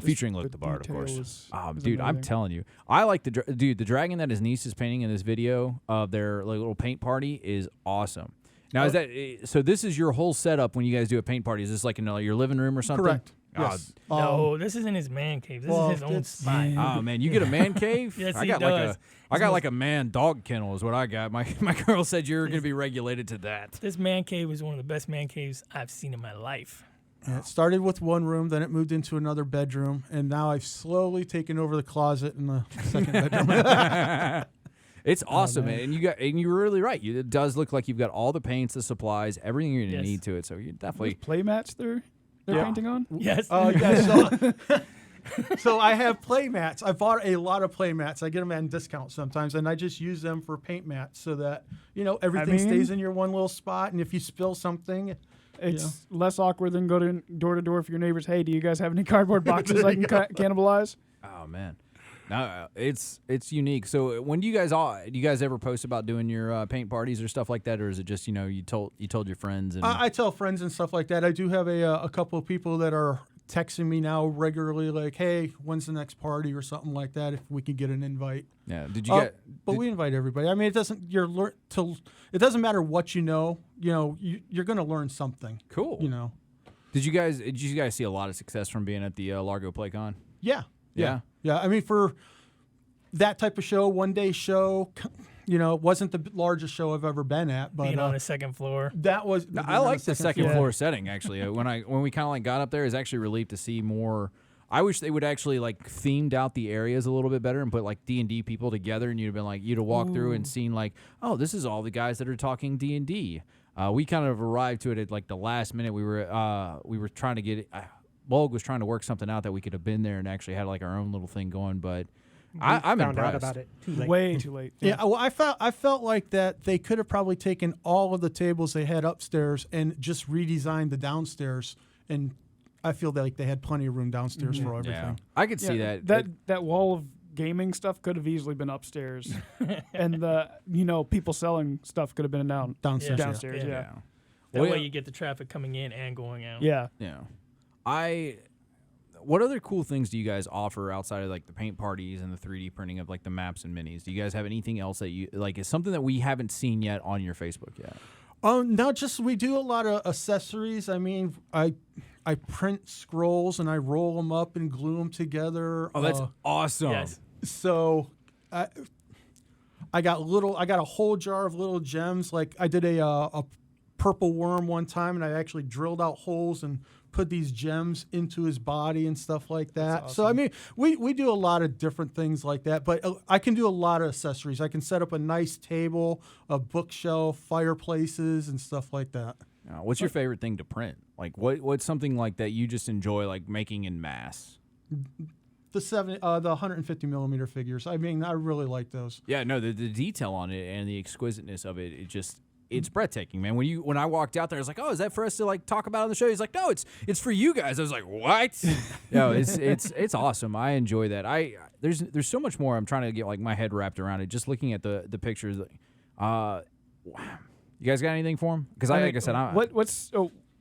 featuring Luke the Bard, of course. details is Dude, I'm amazing. telling you, I like the dragon that his niece is painting in this video of their little paint party is awesome. Now, is that so? This is your whole setup when you guys do a paint party. Is this like in your living room or something? Correct. Oh, Yes. No, this isn't his man cave. This well, is his own it's- spot. Oh man, you get a man cave? Yes, I he got does. like a man dog kennel is what I got. My girl said you're going to be regulated to that. This man cave is one of the best man caves I've seen in my life. It started with one room, then it moved into another bedroom, and now I've slowly taken over the closet in the second bedroom. It's awesome, man. And you're really right. It does look like you've got all the paints, the supplies, everything you're going to Yes. need to it. So you Those definitely play mats they're Yeah. painting on. Yes. So I have play mats. I bought a lot of play mats. I get them at discount sometimes, and I just use them for paint mats so that everything mean- stays in your one little spot. And if you spill something, It's less awkward than going door to door for your neighbors. Hey, do you guys have any cardboard boxes I can cannibalize? oh man. No, it's unique. So when do you guys ever post about doing your paint parties or stuff like that, or is it just you told your friends and I tell friends and stuff like that. I do have a couple of people that are texting me now regularly, like, "Hey, when's the next party?" or something like that. If we can get an invite. yeah? Did you get? But we invite everybody. I mean, it doesn't. It doesn't matter what you know. You're going to learn something. Cool. Did you guys see a lot of success from being at the Largo PlayCon? Yeah. Yeah. I mean, for that type of show, one day show, it wasn't the largest show I've ever been at, but Being on the second floor. that was. I like the second floor. floor setting actually. When we kind of got up there, I was actually relieved to see more. I wish they would actually themed out the areas a little bit better and put D&D people together, and you'd have walked through and seen oh, this is all the guys that are talking D&D. We kind of arrived to it at the last minute. We were trying to get it. Bolg was trying to work something out that we could have been there and actually had our own little thing going, but I'm Found impressed. out about it too late. Way too late. Yeah, well, I felt like that they could have probably taken all of the tables they had upstairs and just redesigned the downstairs, and I feel like they had plenty of room downstairs for everything. Yeah, I could see that. That wall of gaming stuff could have easily been upstairs, and the people selling stuff could have been Downstairs. Yeah. downstairs. Yeah. Yeah. That Well, way you get the traffic coming in and going out. Yeah. Yeah. What other cool things do you guys offer outside of the paint parties and the 3D printing of the maps and minis? Do you guys have anything else that you is something that we haven't seen yet on your Facebook yet? No, just we do a lot of accessories. I mean, I print scrolls and I roll them up and glue them together. Oh, that's awesome. Yes. So I got a whole jar of little gems. Like I did a purple worm one time, and I actually drilled out holes and put these gems into his body and stuff like that. So I mean, we do a lot of different things like that, but I can do a lot of accessories. I can set up a nice table, a bookshelf, fireplaces, and stuff like that. What's your favorite thing to print? What's something that you just enjoy making in mass? The 150 millimeter figures. I mean, I really like those. Yeah, no, the detail on it and the exquisiteness of it, it's breathtaking, man. When I walked out there, I was like, "Oh, is that for us to talk about on the show?" He's like, "No, it's for you guys." I was like, "What?" No, it's awesome. I enjoy that. There's so much more. I'm trying to get my head wrapped around it. Just looking at the pictures. You guys got anything for him? Because like I said,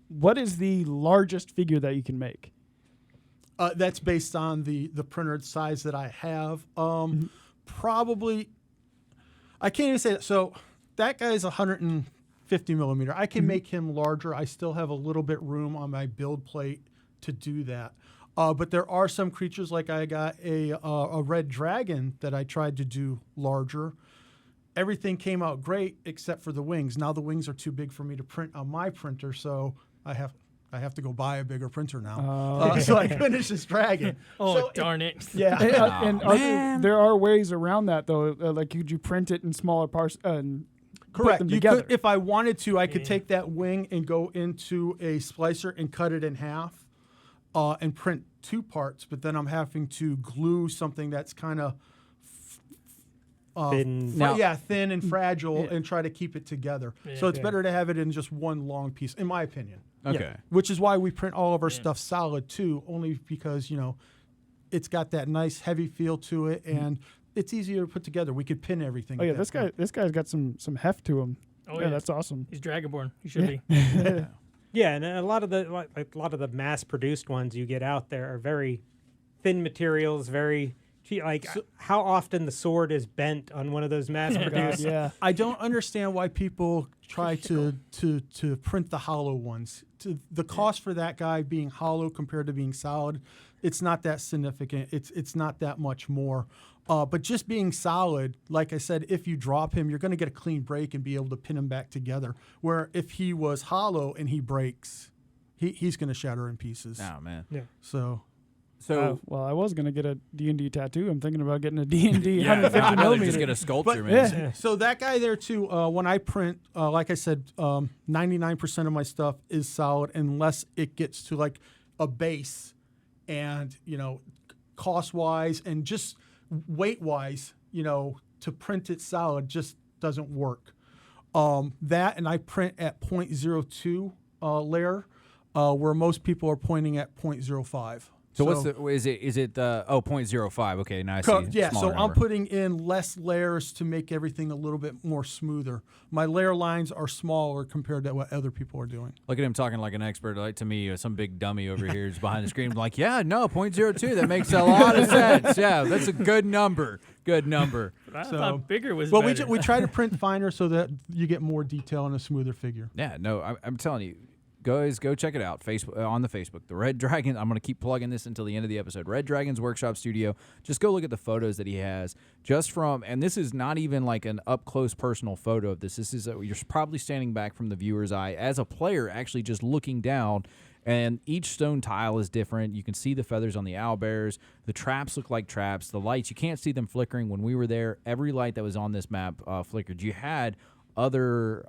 what is the largest figure that you can make? That's based on the printed size that I have. Probably, I can't even say that. So that guy's 150 millimeter. I can make him larger. I still have a little bit room on my build plate to do that. But there are some creatures, like I got a red dragon that I tried to do larger. everything came out great except for the wings. Now the wings are too big for me to print on my printer, so I have to go buy a bigger printer now. So I finished this dragon. Oh, So darn it. Yeah. There are ways around that though. Like, could you print it in smaller parts and put Correct. them You together? could, if I wanted to, I could take that wing and go into a splicer and cut it in half and print 2 parts, but then I'm having to glue something that's kind of Thin. thin and fragile and try to keep it together. So it's better to have it in just one long piece, in my opinion. Okay. Yeah. Which is why we print all of our stuff solid too, only because, it's got that nice heavy feel to it and it's easier to put together. We could pin everything. Oh yeah, at that point. this guy's got some heft to him. Oh, yeah, that's awesome. He's Dragonborn. He should be. Yeah, and a lot of the mass-produced ones you get out there are very thin materials, very cheap. Like how often the sword is bent on one of those mass-produced. Yeah. I don't understand why people try to print the hollow ones. The cost for that guy being hollow compared to being solid, it's not that significant. It's not that much more. But just being solid, like I said, if you drop him, you're going to get a clean break and be able to pin him back together. Where if he was hollow and he breaks, he's going to shatter in pieces. Oh man. Yeah. So Well, I was gonna get a D&D tattoo. I'm thinking about getting a D&D Yeah, 150 I'd rather millimeter. just get a sculpture, But- man. So that guy there too. When I print, like I said, 99% of my stuff is solid unless it gets to like a base, and cost wise and just weight wise, to print it solid just doesn't work. That and I print at 0.02 layer, where most people are pointing at 0.05. So what's is it 0.05? Okay, now I see. Yeah, so Smaller I'm number. putting in less layers to make everything a little bit more smoother. My layer lines are smaller compared to what other people are doing. Look at him talking like an expert. Like to me, some big dummy over here is behind the screen. I'm like, yeah, no, 0.02. That makes a lot of sense. Yeah, that's a good number. Good number. I So- thought bigger was Well, better. we try to print finer so that you get more detail and a smoother figure. Yeah, no, I'm telling you, guys, go check it out. Facebook on the Facebook, the Red Dragon. I'm gonna keep plugging this until the end of the episode. Red Dragon's Workshop Studio. Just go look at the photos that he has. Just from, and this is not even like an up close personal photo of this. This is you're probably standing back from the viewer's eye as a player, actually just looking down. And each stone tile is different. You can see the feathers on the owlbears. The traps look like traps. The lights, you can't see them flickering. When we were there, every light that was on this map flickered. You had other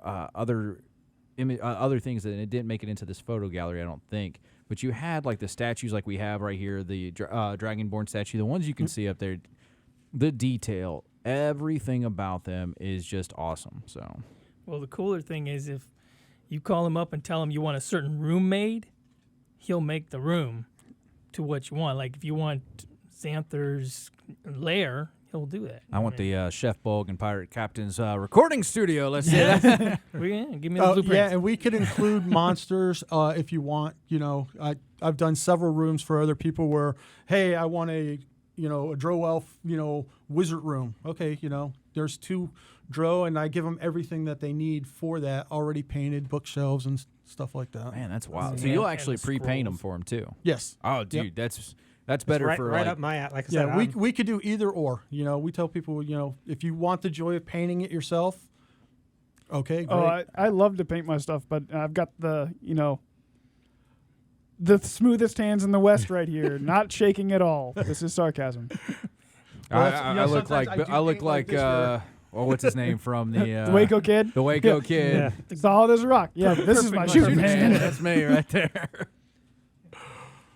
things that it didn't make it into this photo gallery, I don't think. But you had like the statues like we have right here, the Dragonborn statue, the ones you can see up there. The detail, everything about them is just awesome. So, Well, the cooler thing is if you call him up and tell him you want a certain room made, he'll make the room to what you want. Like if you want Xanther's lair, he'll do that. I want the Chef Bulg and Pirate Captain's recording studio. Let's say that. Give me the blueprints. Yeah, and we could include monsters if you want. I've done several rooms for other people where, hey, I want a Drow elf, wizard room. Okay, there's 2 Drow, and I give them everything that they need for that, already painted bookshelves and stuff like that. Man, that's wild. So Yeah, you'll and actually the pre-paint them scrolls. for him too. Yes. Oh, dude, that's better right, for right like, up my like I said. Yeah, we could do either or. We tell people, if you want the joy of painting it yourself, okay, great. Oh, I love to paint my stuff, but I've got the smoothest hands in the West right here, not shaking at all. This is sarcasm. I look sometimes like I do I look paint like like this where- well, what's his name from the The Waco Kid, The Waco Yeah. Kid. Yeah. solid as a rock. Yeah, this is my Perfect shirt, Man, man. that's me right there.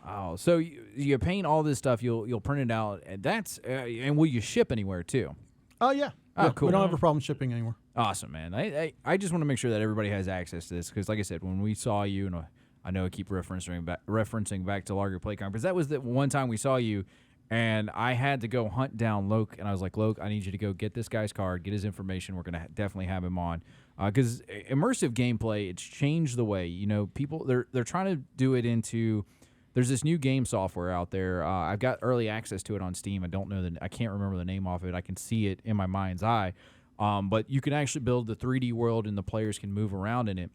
Oh, so you paint all this stuff. You'll print it out, and that's and will you ship anywhere too? Oh, yeah. Oh, Yeah, cool. We don't have a problem shipping anywhere. Awesome, man. I just want to make sure that everybody has access to this because, like I said, when we saw you, and I know I keep referencing back to Larger Play Conference, that was the one time we saw you, and I had to go hunt down Loke, and I was like, Loke, I need you to go get this guy's card, get his information. We're gonna definitely have him on because immersive gameplay, it's changed the way people they're trying to do it into. There's this new game software out there. I've got early access to it on Steam. I can't remember the name of it. I can see it in my mind's eye. But you can actually build the 3D world and the players can move around in it.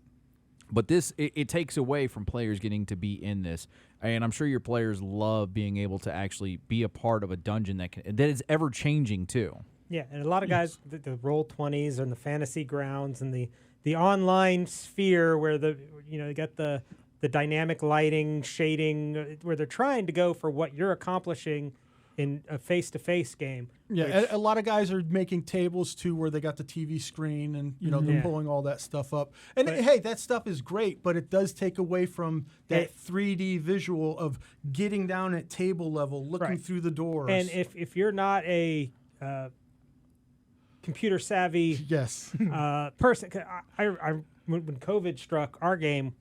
But this, it takes away from players getting to be in this. And I'm sure your players love being able to actually be a part of a dungeon that is ever changing too. Yeah, and a lot of guys, the Roll20s and the fantasy grounds and the online sphere where you get the dynamic lighting, shading, where they're trying to go for what you're accomplishing in a face-to-face game. Yeah, a lot of guys are making tables too, where they got the TV screen and they're pulling all that stuff up. And hey, that stuff is great, but it does take away from that 3D visual of getting down at table level, looking through the doors. And if you're not a computer savvy person, when COVID struck our game,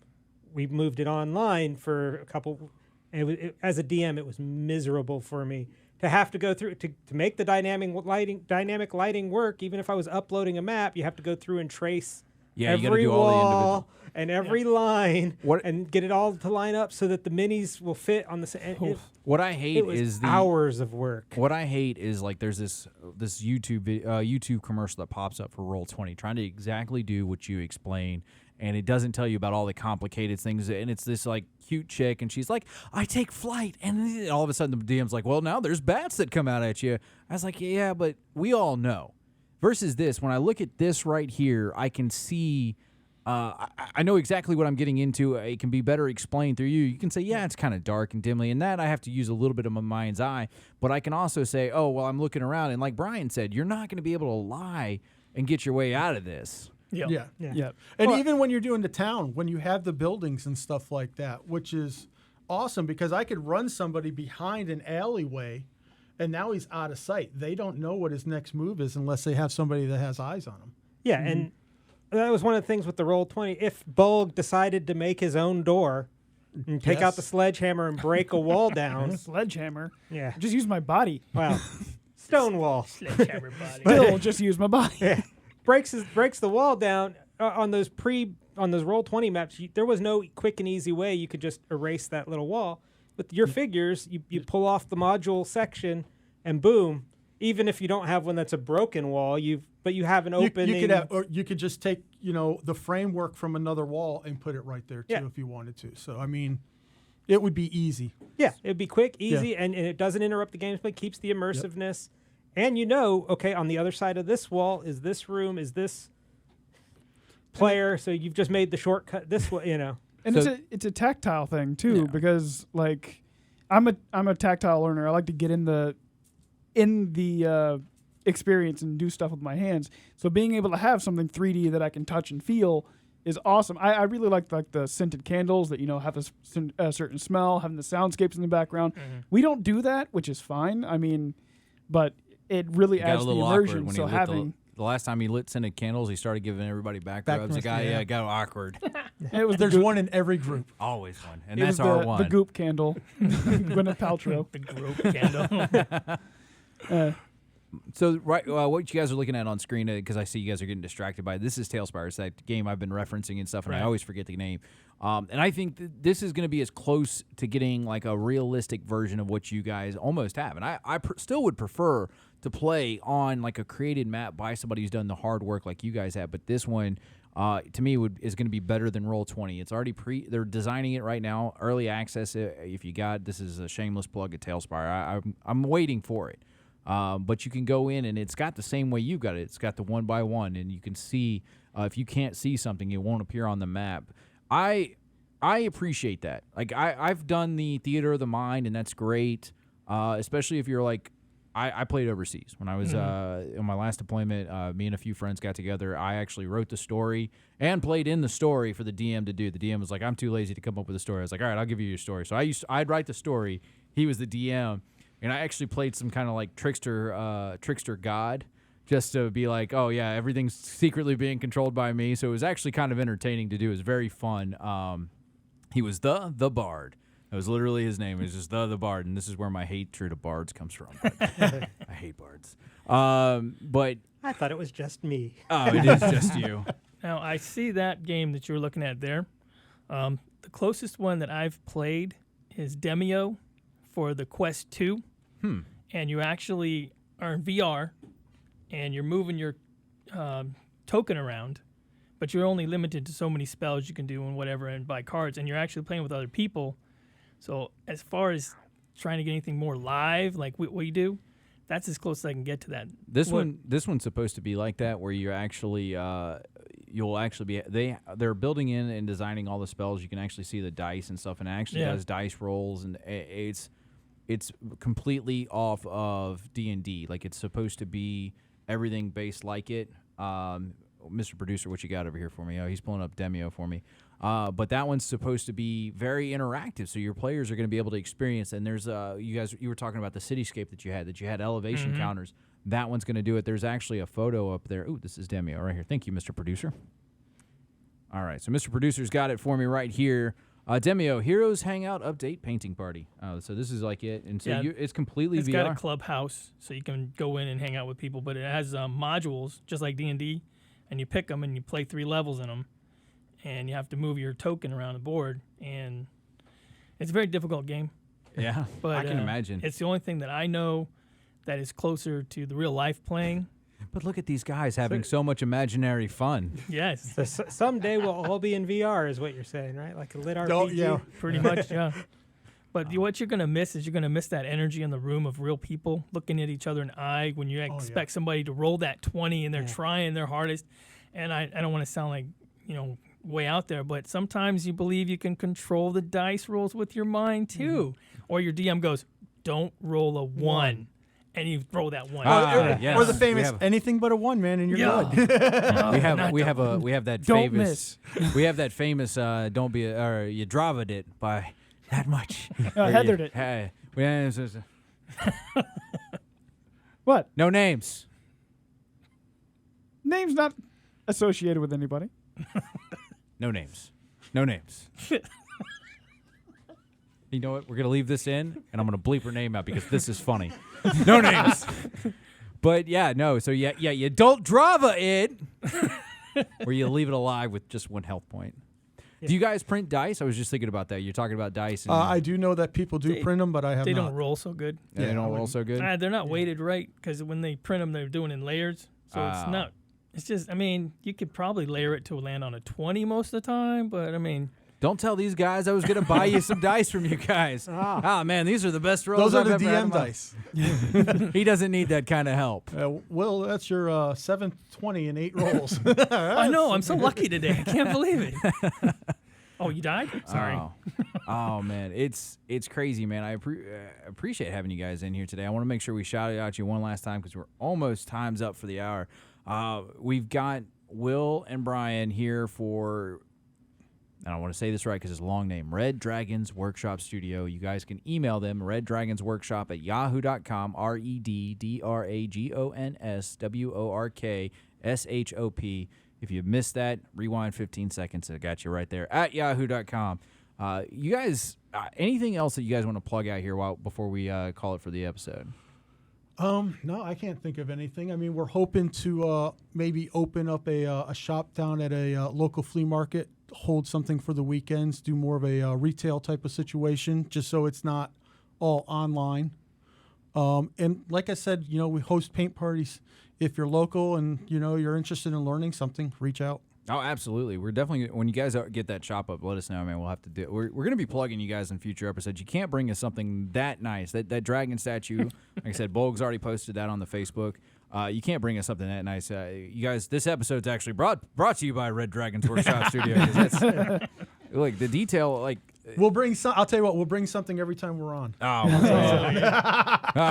we moved it online for a couple. As a DM, it was miserable for me to have to go through to make the dynamic lighting work. Even if I was uploading a map, you have to go through and trace every wall and every line and get it all to line up so that the minis will fit on the same. What I hate is the hours of work. What I hate is like there's this YouTube commercial that pops up for Roll20 trying to exactly do what you explain, and it doesn't tell you about all the complicated things. And it's this like cute chick, and she's like, "I take flight," and all of a sudden the DM's like, "Well, now there's bats that come out at you." I was like, "Yeah, but we all know." Versus this, when I look at this right here, I can see. I know exactly what I'm getting into. It can be better explained through you. You can say, yeah, it's kind of dark and dimly, and that I have to use a little bit of my mind's eye. But I can also say, oh, well, I'm looking around, and like Bryan said, you're not going to be able to lie and get your way out of this. Yeah. And even when you're doing the town, when you have the buildings and stuff like that, which is awesome because I could run somebody behind an alleyway, and now he's out of sight. They don't know what his next move is unless they have somebody that has eyes on him. Yeah, and that was one of the things with the Roll20. If Bulg decided to make his own door and take out the sledgehammer and break a wall down. Sledgehammer? Yeah. Just use my body. Well, stone wall. Sledgehammer body. Still, just use my body. Yeah. Breaks the wall down on those Roll20 maps. There was no quick and easy way you could just erase that little wall. With your figures, you pull off the module section, and boom. Even if you don't have one that's a broken wall, you have an opening. You could just take the framework from another wall and put it right there too if you wanted to. So I mean, it would be easy. Yeah, it would be quick, easy, and it doesn't interrupt the gameplay. Keeps the immersiveness, and okay, on the other side of this wall is this room, is this player. So you've just made the shortcut this way, And it's a tactile thing too, because like I'm a tactile learner. I like to get in the experience and do stuff with my hands. So being able to have something 3D that I can touch and feel is awesome. I really like the scented candles that have a certain smell, having the soundscapes in the background. Mm-hmm. We don't do that, which is fine. I mean, but it really adds the immersion. So having the last time he lit scented candles, he started giving everybody back rubs. The guy got awkward. There's one in every group. Always one, and that's our one. The goop candle, Gwyneth Paltrow. The goop candle. So what you guys are looking at on screen, because I see you guys are getting distracted by it. This is Tailspire. It's that game I've been referencing and stuff, and I always forget the name. And I think this is going to be as close to getting like a realistic version of what you guys almost have. And I still would prefer to play on like a created map by somebody who's done the hard work like you guys have. But this one, to me, is going to be better than Roll20. It's already they're designing it right now, early access. If you got this is a shameless plug at Tailspire. I'm waiting for it. But you can go in, and it's got the same way you got it. It's got the 1x1, and you can see if you can't see something, it won't appear on the map. I appreciate that. Like I've done the theater of the mind, and that's great. Especially if you're like I played overseas when I was in my last deployment. Me and a few friends got together. I actually wrote the story and played in the story for the DM to do. The DM was like, "I'm too lazy to come up with a story." I was like, "All right, I'll give you your story." So I'd write the story. He was the DM. And I actually played some kind of like trickster god, just to be like, oh yeah, everything's secretly being controlled by me. So it was actually kind of entertaining to do. It was very fun. He was the bard. That was literally his name. It was just the bard, and this is where my hatred of bards comes from. I hate bards. But I thought it was just me. Oh, it is just you. Now I see that game that you're looking at there. The closest one that I've played is Demio for the Quest 2. And you actually are in VR, and you're moving your token around, but you're only limited to so many spells you can do and whatever, and buy cards, and you're actually playing with other people. So as far as trying to get anything more live, like what we do, that's as close as I can get to that. This one's supposed to be like that, where you're actually you'll actually be they're building in and designing all the spells. You can actually see the dice and stuff, and it actually does dice rolls, and it's completely off of D&D. Like, it's supposed to be everything based like it. Mr. Producer, what you got over here for me? Oh, he's pulling up Demio for me. But that one's supposed to be very interactive, so your players are going to be able to experience. And there's you were talking about the cityscape that you had elevation counters. That one's going to do it. There's actually a photo up there. Ooh, this is Demio right here. Thank you, Mr. Producer. All right, so Mr. Producer's got it for me right here. Demio, Heroes Hangout Update Painting Party. So this is like it, and so it's completely It's VR. got a clubhouse, so you can go in and hang out with people, but it has modules, just like D&D, and you pick them and you play 3 levels in them, and you have to move your token around the board, and it's a very difficult game. Yeah, But I can imagine. It's the only thing that I know that is closer to the real life playing. But look at these guys having so much imaginary fun. Yes, So someday we'll all be in VR, is what you're saying, right? Like a lit RPG. Oh, yeah. pretty much, yeah. But what you're going to miss is you're going to miss that energy in the room of real people looking at each other in the eye when you expect somebody to roll that 20 and they're trying their hardest. And I don't want to sound like, way out there, but sometimes you believe you can control the dice rolls with your mind too. Or your DM goes, don't roll a 1. And you throw that 1. Or the famous anything but a 1, man, and you're good. we have that Don't famous we have that famous don't be or you dravad it by that much. Heathered it. Hey, What? no names. Name's not associated with anybody. No names. No names. You know what? We're gonna leave this in, and I'm gonna bleep her name out because this is funny. No names. But yeah, no. So yeah, you don't drava it, or you leave it alive with just 1 health point. Do you guys print dice? I was just thinking about that. You're talking about dice. And I do know that people do print them, but I have They not. don't roll so good. they don't roll so good. They're not weighted right because when they print them, they're doing in layers. So it's not. It's just, you could probably layer it to land on a 20 most of the time, but Don't tell these guys I was gonna buy you some dice from you guys. Ah, man, these are the best rolls. Those are I've the ever had in DM my- dice. He doesn't need that kind of help. Will, that's your 720 and 8 rolls. I know. I'm so lucky today. I can't believe it. Oh, you died? Sorry. Oh man, it's crazy, man. I appreciate having you guys in here today. I want to make sure we shout out you one last time because we're almost time's up for the hour. We've got Will and Bryan here for, and I want to say this right because it's a long name, Red Dragons Workshop Studio. You guys can email them, reddragonsworkshop@yahoo.com, reddragonsworkshop. If you missed that, rewind 15 seconds. I got you right there at yahoo.com. You guys, anything else that you guys want to plug out here before we call it for the episode? No, I can't think of anything. I mean, we're hoping to maybe open up a shop down at a local flea market, hold something for the weekends, do more of a retail type of situation, just so it's not all online. And like I said, we host paint parties. If you're local and, you're interested in learning something, reach out. Oh, absolutely. We're definitely, when you guys get that shop up, let us know, man. We'll have to do it. We're going to be plugging you guys in future episodes. You can't bring us something that nice. That dragon statue, like I said, Bolg's already posted that on the Facebook. You can't bring us something that nice. You guys, this episode's actually brought to you by Red Dragons Workshop Studio. Look, the detail, like, We'll bring some. I'll tell you what. We'll bring something every time we're on. oh, all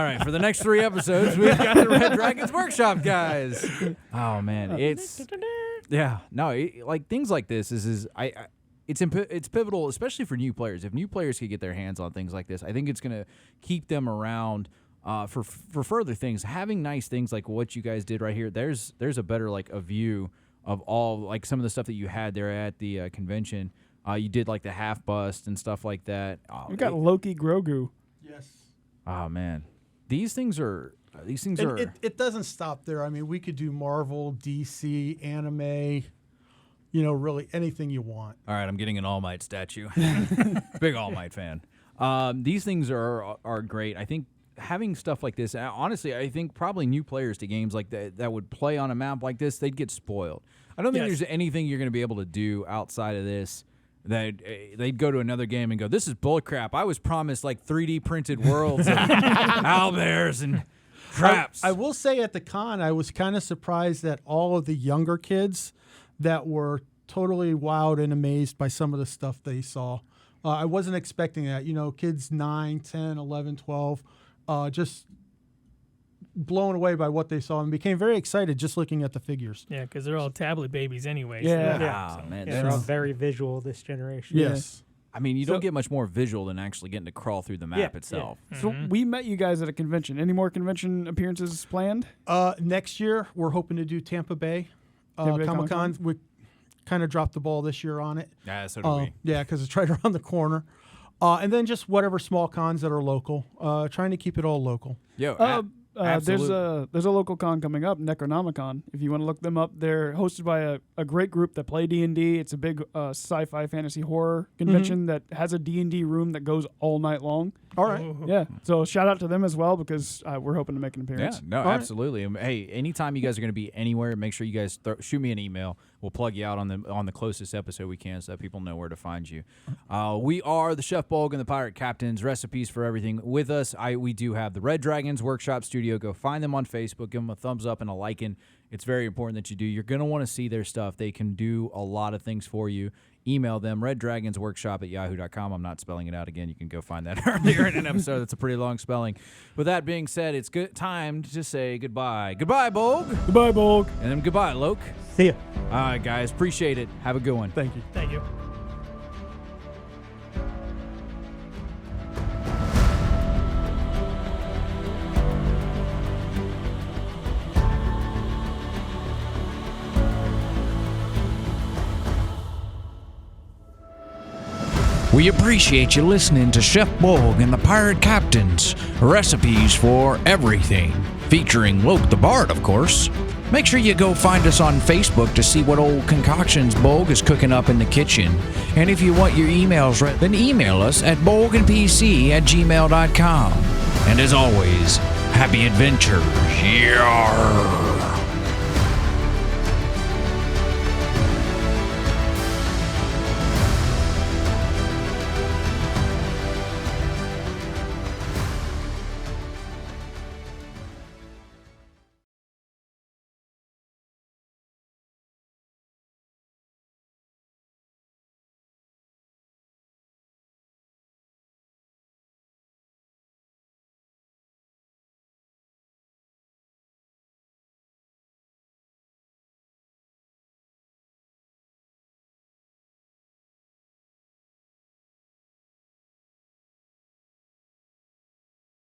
right. For the next 3 episodes, we've got the Red Dragons Workshop guys. Oh man, it's like things like this it's pivotal, especially for new players. If new players could get their hands on things like this, I think it's gonna keep them around for further things. Having nice things like what you guys did right here. There's a better a view of all like some of the stuff that you had there at the convention. You did like the half bust and stuff like that. We got Loki Grogu. Yes. Oh man, these things are. It doesn't stop there. I mean, we could do Marvel, DC, anime. Really anything you want. All right, I'm getting an All Might statue. Big All Might fan. These things are great. I think having stuff like this. Honestly, I think probably new players to games like that would play on a map like this, they'd get spoiled. I don't think there's anything you're going to be able to do outside of this. That they'd go to another game and go, this is bullcrap. I was promised 3D printed worlds of owlbears and Craps. I will say at the con, I was kind of surprised that all of the younger kids that were totally wowed and amazed by some of the stuff they saw. I wasn't expecting that. Kids 9, 10, 11, 12, just blown away by what they saw and became very excited just looking at the figures. Yeah, because they're all tablet babies anyway. Yeah. Wow, So, man. Yeah, they're all very visual this generation. Yes. I mean, you don't get much more visual than actually getting to crawl through the map itself. So we met you guys at a convention. Any more convention appearances planned? Next year, we're hoping to do Tampa Bay Tampa Bay Comic-Con. We kind of dropped the ball this year on it. Yeah, so do we. Yeah, because it's right around the corner. And then just whatever small cons that are local. Trying to keep it all local. Yo, There's a local con coming up, Necronomicon. If you want to look them up, they're hosted by a great group that play D&D. It's a big sci-fi fantasy horror convention that has a D&D room that goes all night long. All right. Yeah, so shout out to them as well because we're hoping to make an appearance. Yeah, no, absolutely. Hey, anytime you guys are going to be anywhere, make sure you guys shoot me an email. We'll plug you out on the closest episode we can so that people know where to find you. We are the Chef Bolg and the Pirate Captains, recipes for everything. With us, we do have the Red Dragons Workshop Studio. Go find them on Facebook. Give them a thumbs up and a liking. It's very important that you do. You're going to want to see their stuff. They can do a lot of things for you. Email them, reddragonsworkshop@yahoo.com. I'm not spelling it out again. You can go find that earlier in an episode. That's a pretty long spelling. With that being said, it's good time to say goodbye. Goodbye, Bolg. Goodbye, Bolg. And then goodbye, Loke. See ya. All right, guys. Appreciate it. Have a good one. Thank you. Thank you. We appreciate you listening to Chef Bolg and the Pirate Captains, recipes for everything, featuring Loke the Bard, of course. Make sure you go find us on Facebook to see what old concoctions Bolg is cooking up in the kitchen. And if you want your emails read, then email us at bolgandpc@gmail.com. And as always, happy adventures. Yarr.